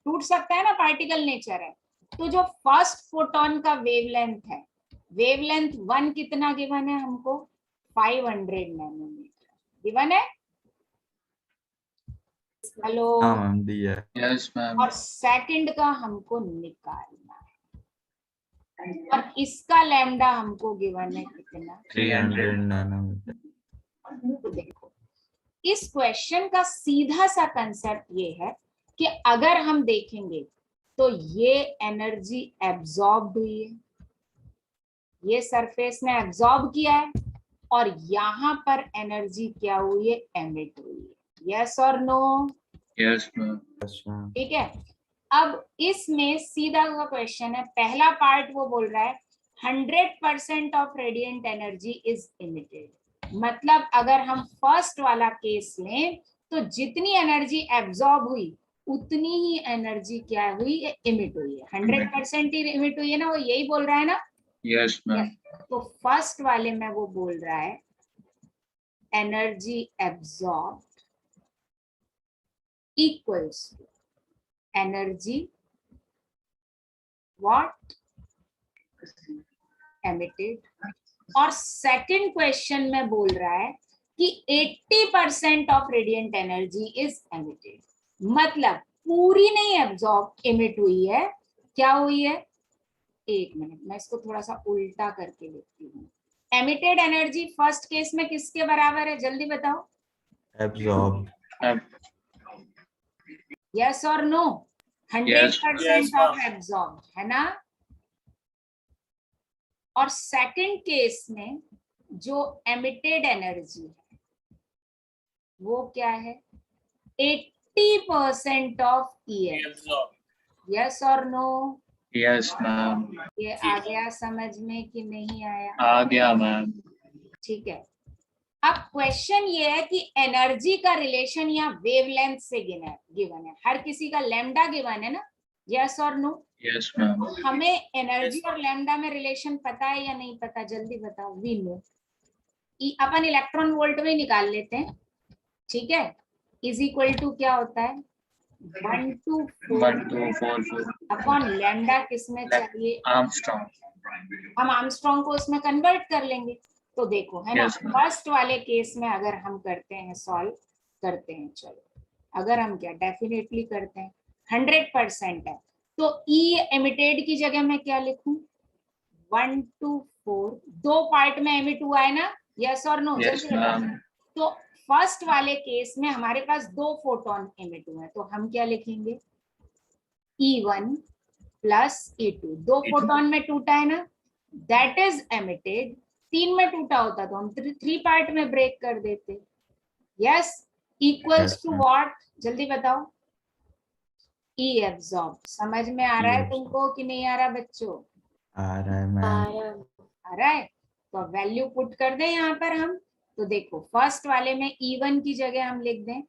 टूट सकता है ना, पार्टिकल नेचर है। तो जो फर्स्ट फोटोन का वेवलेंथ है, वेवलेंथ 1 कितना गिवन है हमको, 500 नैनोमीटर गिवन है। हेलो, हाँ मैम दिया है। Yes, ma'am. और सेकंड का हमको निकालना है, और इसका लैम्डा हमको गिवन है कितना, 300 नैनोमीटर। तो देखो इस क्वेश्चन का सीधा सा कंसेप्ट ये है कि अगर हम देखेंगे तो ये एनर्जी एब्जॉर्ब हुई है, ये सरफेस ने एब्जॉर्ब किया है, और यहाँ पर एनर्जी क्या हुई है, एमिट हुई है। यस और no? Yes, ma'am. Yes, ma'am. ठीक है। अब इसमें सीधा सा क्वेश्चन है, पहला पार्ट वो बोल रहा है 100% of radiant energy is emitted. मतलब अगर हम फर्स्ट वाला केस लें तो जितनी एनर्जी एब्जॉर्ब हुई उतनी ही एनर्जी क्या हुई, इमिट हुई है। 100% ही इमिट हुई है ना, वो यही बोल रहा है ना। Yes, ma'am. तो फर्स्ट वाले में वो बोल रहा है energy absorb equals to energy what, emitted. और सेकंड क्वेश्चन में बोल रहा है कि 80% of radiant energy is emitted. मतलब पूरी नहीं एब्जॉर्ब, इमिट हुई है, क्या हुई है, एक मिनट मैं इसको थोड़ा सा उल्टा करके लिखती हूँ। एमिटेड एनर्जी फर्स्ट केस में किसके बराबर है, जल्दी बताओ। Absorb. यस और नो? 100% ऑफ एब्जॉर्ब है ना। और सेकंड केस में जो एमिटेड एनर्जी है वो क्या है, 80% ऑफ ईएफ। यस और नो? Yes, ma'am. ये आ गया समझ में कि नहीं आया? आ गया मैम। ठीक है। अब क्वेश्चन ये है कि एनर्जी का रिलेशन यहाँ वेवलेंथ से गिवन है, हर किसी का लैम्डा गिवन है ना। यस और नो? Yes, ma'am. हमें एनर्जी और लैम्डा में रिलेशन पता है या नहीं पता, जल्दी बताओ। वी नो, अपन इलेक्ट्रॉन वोल्ट में निकाल लेते हैं, ठीक है। इज इक्वल टू क्या होता है, 1244 अपॉन लैम्डा किसमें चाहिए, आर्मस्ट्रॉन्ग। हम आर्मस्ट्रॉन्ग को उसमें कन्वर्ट कर लेंगे। तो देखो है ना, Yes, ma'am. फर्स्ट वाले केस में अगर हम करते हैं, सॉल्व करते हैं, चलो अगर हम क्या डेफिनेटली करते हैं, 100% है तो ई एमिटेड की जगह मैं क्या लिखूं, 1 to 4, 2 पार्ट में एमिट हुआ है ना। यस और नो? Yes, जल्दी बताओ। ma'am. तो फर्स्ट वाले केस में हमारे पास 2 फोटोन एमिट हुए हैं, तो हम क्या लिखेंगे, E1 प्लस E2, 2 फोटोन में टूटा है ना, दैट इज एमिटेड। 3 में टूटा होता तो हम 3 पार्ट में ब्रेक कर देते। Yes, equals Yes, to ma'am. What, जल्दी बताओ। E absorb. समझ में आ रहा है E तुमको कि नहीं आ रहा बच्चों? आ रहा है मैम। आ रहा है, तो वैल्यू पुट कर दें यहाँ पर हम। तो देखो फर्स्ट वाले में E1 की जगह हम लिख दें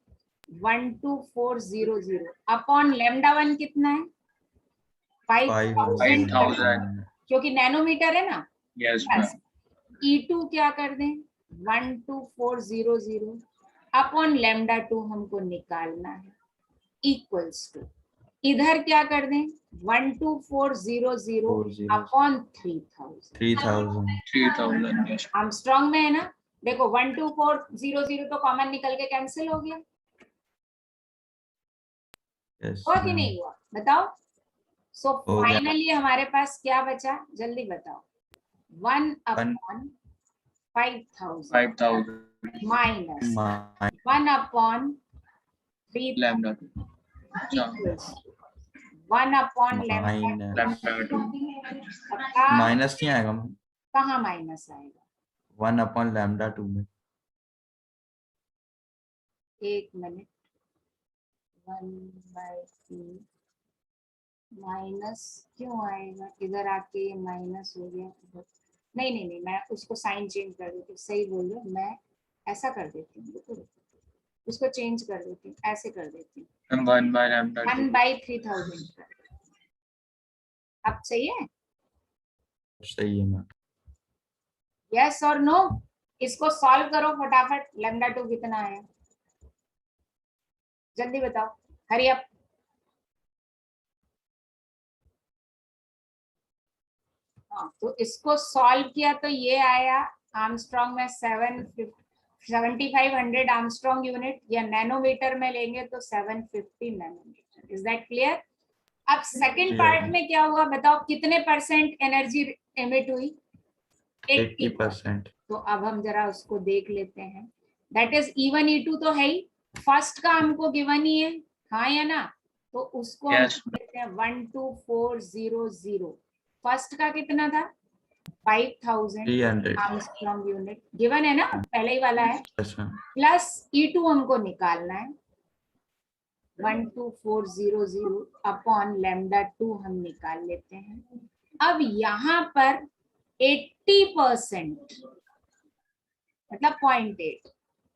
12400 अपॉन लैम्डा 1 कितना है, 5000, 5000. क्योंकि नैनोमीटर है ना। Yes, plus ma'am. E2 क्या कर दें 12400 अपॉन लैम्डा 2 हमको निकालना है, इक्वल्स टू इधर क्या कर दें 12400 अपॉन 3000। 3000. 3000. Yes. आर्मस्ट्रांग में है ना, देखो 12400 तो कॉमन निकल के कैंसिल हो गया, Yes, हुआ कि ma'am. नहीं हुआ बताओ। सो हो गया। फाइनली हमारे पास क्या बचा, जल्दी बताओ, 1 upon 5000 5000. Minus Ma- 1 upon 3000 Lambda 2. Equals 1 upon lambda Minus. Lambda 2. Minus नहीं आएगा, कहाँ माइनस आएगा, 1 अपॉन लैम्डा 2 में। एक मिनट, 1/3 माइनस क्यों आएगा, इधर आके ये माइनस हो गया इधर। नहीं नहीं नहीं, मैं उसको साइन चेंज कर देती हूँ, सही बोल रहे हो, मैं ऐसा कर देती हूँ, रुको, उसको चेंज कर देती हूँ, ऐसे कर देती हूँ, And 1 by lambda 2. 1/3000 कर देती हूँ। अब सही है, सही है मैम। यस और नो, इसको सॉल्व करो फटाफट, लैम्डा 2 कितना है, जल्दी बताओ, हरी अप। हाँ, तो इसको सॉल्व किया तो ये आया आर्मस्ट्रांग में 7500 आर्मस्ट्रांग यूनिट, या नैनोमीटर में लेंगे तो 750 नैनोमीटर। Is that clear? अब सेकंड Clear पार्ट है। में क्या हुआ बताओ, कितने परसेंट एनर्जी एमिट हुई, 80%. तो अब हम जरा उसको देख लेते हैं। दैट इज E1 E2 तो है ही, फर्स्ट का हमको गिवन ही है, हाँ या ना, तो उसको हम Yes. लेते हैं 12400। फर्स्ट का कितना था 5000 300. आर्मस्ट्रांग यूनिट गिवन है ना, पहले ही वाला है, Yes, ma'am. प्लस E2 हमको निकालना है 12400 अपॉन लैम्डा 2 हम निकाल लेते हैं। अब यहाँ पर 80% मतलब 0.8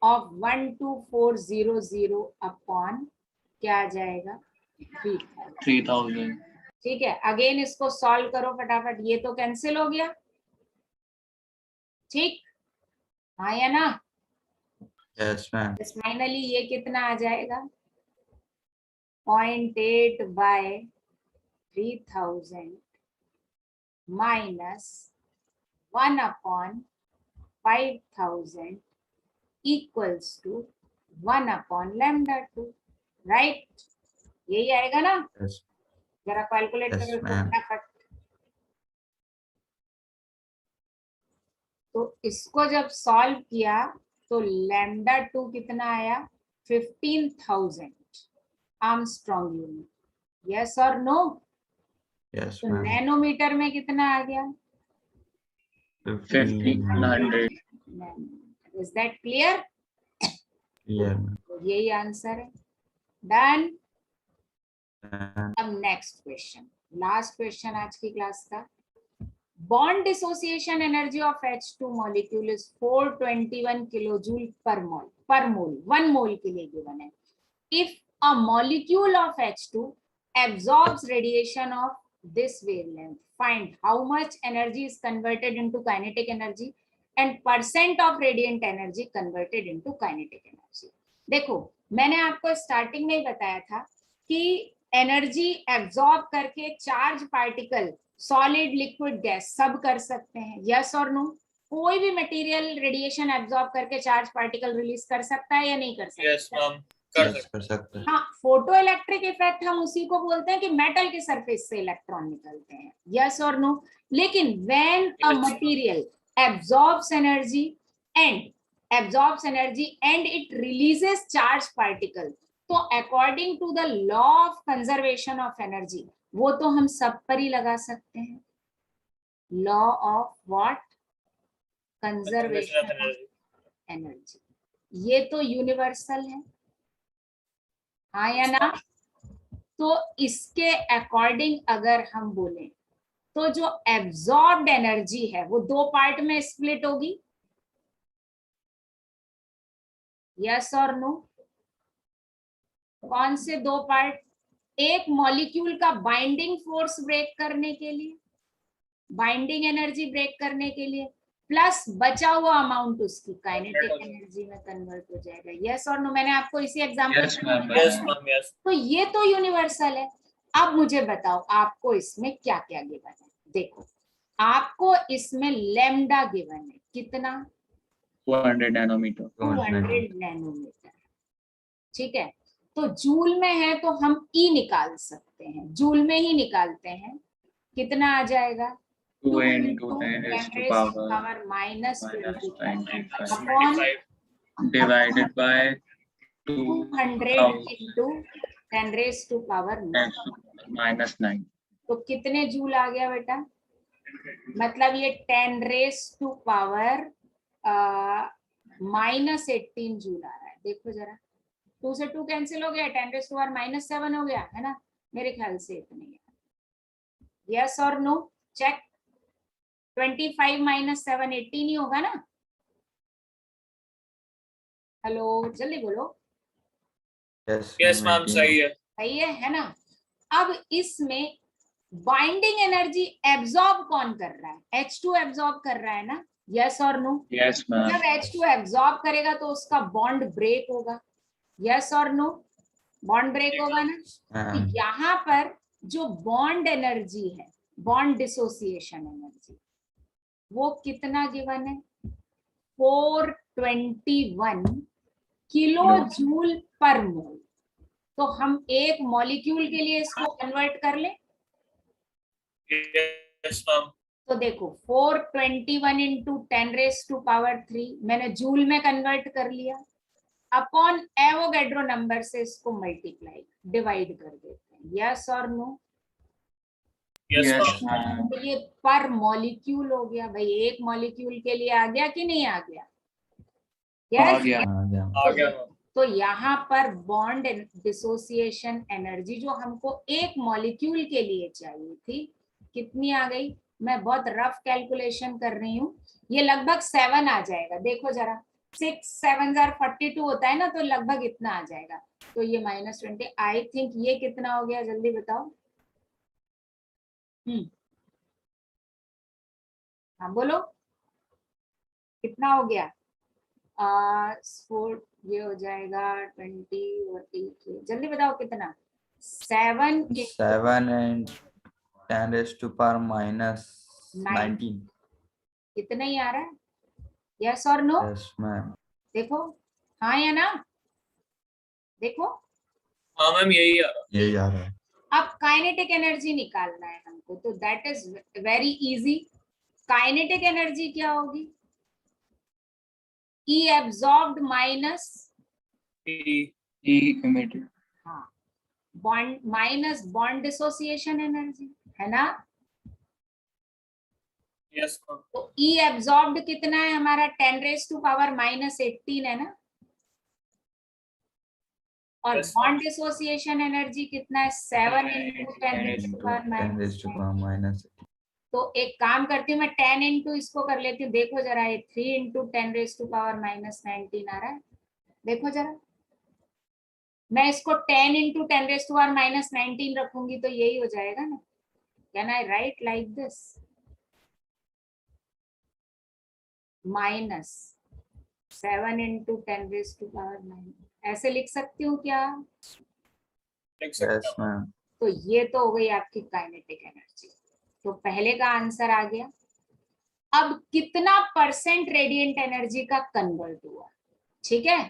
ऑफ 12400 अपॉन क्या आ जाएगा 3000। 3000. ठीक है, अगेन इसको सॉल्व करो फटाफट, ये तो कैंसिल हो गया, ठीक, हाँ या ना। Yes, ma'am. फाइनली ये कितना आ जाएगा 0.8 by 3000 minus 1 upon 5000 equals to 1 upon lambda 2, right, यही आएगा ना। Yes. जरा कैलकुलेट Yes, करो ma'am. फटाफट। तो इसको जब सॉल्व किया तो लैम्डा 2 कितना आया 15,000 आर्मस्ट्रांग यूनिट, यस और नो। Yes, तो ma'am. नैनोमीटर में कितना आ गया 1500. Is that clear? Clear, ma'am. यही आंसर है, डन। And अब नेक्स्ट क्वेश्चन, लास्ट क्वेश्चन आज की क्लास का। Bond dissociation energy of H2 molecule is 421 kilojoule पर मोल, 1 मोल के लिए गिवन है। If a molecule of H2 absorbs radiation of this wavelength, find how much energy is converted into kinetic energy and percent of radiant energy converted into kinetic energy। देखो मैंने आपको स्टार्टिंग में ही बताया था कि एनर्जी एब्जॉर्ब करके charge particle solid liquid gas सब कर सकते हैं, यस और नो। कोई भी मटेरियल रेडिएशन एब्जॉर्ब करके चार्ज पार्टिकल रिलीज कर सकता है या नहीं कर सकता? Yes, ma'am. कर yes, सकते कर सकते हैं। हाँ, फोटो इलेक्ट्रिक इफेक्ट हम उसी को बोलते हैं कि मेटल के सरफेस से इलेक्ट्रॉन निकलते हैं, यस और नो। लेकिन when a Yes. Material absorbs energy and absorbs energy and it releases charged particle. तो according to the law of conservation of energy, वो तो हम सब पर ही लगा सकते हैं. Law of what? Conservation of energy. ये तो यूनिवर्सल है, हाँ या ना? तो इसके अकॉर्डिंग अगर हम बोलें तो जो एब्जॉर्ब्ड एनर्जी है वो दो पार्ट में स्प्लिट होगी. यस और नो? कौन से दो पार्ट? एक मॉलिक्यूल का बाइंडिंग फोर्स ब्रेक करने के लिए, बाइंडिंग एनर्जी ब्रेक करने के लिए, प्लस बचा हुआ अमाउंट उसकी काइनेटिक एनर्जी में कन्वर्ट हो जाएगा. यस और नो? मैंने आपको इसी example Yes, ma'am. Yes, ma'am. Yes. तो ये तो यूनिवर्सल है. अब मुझे बताओ आपको इसमें क्या क्या गिवन है. देखो, आपको इसमें लैम्डा गिवन है. कितना? 200 nanometer. 200 नैनोमीटर. ठीक है, तो जूल में है तो हम ई निकाल सकते हैं, जूल में ही निकालते हैं. कितना आ जाएगा? 2 into 10 raised to power minus minus 25 25 upon divided by 200 into 10 raised to power 9. minus 9. तो कितने जूल आ गया बेटा? मतलब ये 10 रेस टू पावर -18 जूल आ रहा है. देखो जरा, 2 से 2 कैंसिल हो गया, 10 रेस टू पावर -7 हो गया है ना, मेरे ख्याल से इतने ही. यस और नो? चेक. 25 - 7 18 ही होगा ना? हेलो, जल्दी बोलो. Yes, ma'am. सही है. सही है ना? अब इसमें बाइंडिंग एनर्जी एब्जॉर्ब कौन कर रहा है? H2 एब्जॉर्ब कर रहा है ना? यस और नो? Yes, ma'am. जब H2 एब्जॉर्ब करेगा तो उसका बॉन्ड ब्रेक होगा. यस और नो? बॉन्ड ब्रेक होगा ना? तो यहाँ पर जो बॉन्ड एनर्जी है, बॉन्ड डिसोसिएशन एनर्जी, वो कितना गिवन है? 421 किलो जूल पर मोल. तो हम एक मॉलिक्यूल के लिए इसको कन्वर्ट कर लें. Yes, ma'am. तो देखो, 421 into 10 raised to power 3 मैंने जूल में कन्वर्ट कर लिया. अपॉन एवोगैड्रो नंबर से इसको मल्टीप्लाई डिवाइड कर देते हैं. यस और no? Yes, Yes, ma'am. ma'am. तो ये पर मॉलिक्यूल हो गया. भाई एक मॉलिक्यूल के लिए आ गया कि नहीं आ गया? आ यस. गया. आ गया ma'am. तो यहाँ पर बॉन्ड डिसोसिएशन एनर्जी जो हमको एक मॉलिक्यूल के लिए चाहिए थी, कितनी आ गई? मैं बहुत रफ कैलकुलेशन कर रही हूँ. ये लगभग 7 आ जाएगा. देखो जरा, 6 7 42 होता है ना, तो लगभग इतना आ जाएगा. तो ये -20. आई थिंक ये कितना हो गया? जल्दी बताओ. हाँ बोलो, कितना हो गया? 4 ये हो जाएगा 20 और 8. जल्दी बताओ कितना? 7 and 10 raised to power minus 19. कितना ही आ रहा है? यस और नो? Yes, ma'am. देखो, हाँ या ना? देखो, हाँ मैम, यही आ रहा. यही आ रहा है. अब काइनेटिक एनर्जी निकालना है हमको, तो that is very easy. Kinetic energy क्या होगी? ई एब्जॉर्ब्ड माइनस E emitted. हाँ, bond minus bond dissociation energy है ना? Yes, ma'am. तो ई एब्जॉर्ब्ड कितना है हमारा? 10 रेज टू पावर -18 है ना? और Yes, बॉन्ड डिसोसिएशन एनर्जी कितना है? 7 into 10 raised to power 10 raised to -19. power minus. तो एक काम करती हूँ मैं, 10 into इसको कर लेती हूँ. देखो जरा, ये 3 into 10 raised to power -19 आ रहा है. देखो जरा, मैं इसको 10 into 10 raised to power -19 रखूंगी तो यही हो जाएगा ना? Can I right like this? -7 into 10 raised to power 9. ऐसे लिख सकती हूँ क्या? लिख सकते Yes, हो. ma'am. तो ये तो हो गई आपकी काइनेटिक एनर्जी. तो पहले का आंसर आ गया. अब कितना परसेंट रेडिएंट एनर्जी का कन्वर्ट हुआ? ठीक है,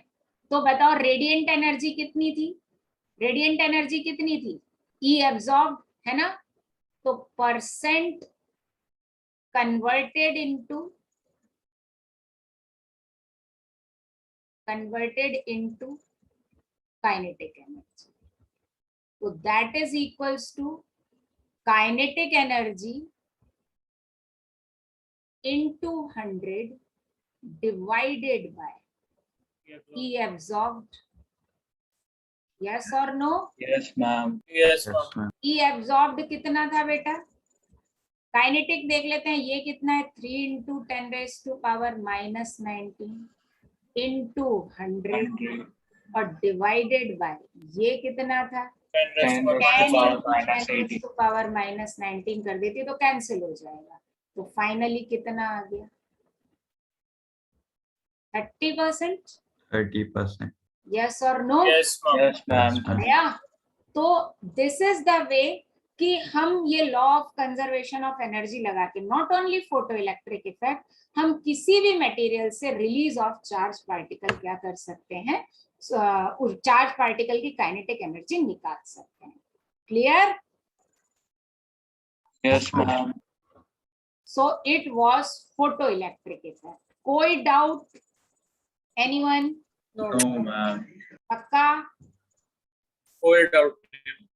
तो बताओ रेडिएंट एनर्जी कितनी थी? रेडिएंट एनर्जी कितनी थी? ई एब्जॉर्ब है ना? तो percent converted into converted into kinetic energy. So that is equals to kinetic energy into 100 divided by E absorbed. Yes or no? Yes, ma'am. Yes, Yes, ma'am. ma'am. E absorbed कितना था बेटा? काइनेटिक देख लेते हैं, ये कितना है 3 into 10 raised to power minus 19 into 100 और डिवाइडेड बाय ये कितना था 10 raised 10 to 10 power into minus 10 raised to power minus 19 कर देती तो कैंसिल हो जाएगा, तो फाइनली कितना आ गया 30%. 30%. यस और no? Yes, ma'am. Yes, ma'am. Yes, ma'am. या तो दिस इज द वे कि हम ये law of conservation of energy लगा के not only photo electric effect, हम किसी भी मटेरियल से रिलीज ऑफ चार्ज पार्टिकल क्या कर सकते हैं, चार्ज पार्टिकल की काइनेटिक एनर्जी निकाल सकते हैं. Clear? Yes, ma'am. So it was photo electric effect. कोई डाउट? एनीवन? No, ma'am. पक्का? कोई डाउट नहीं.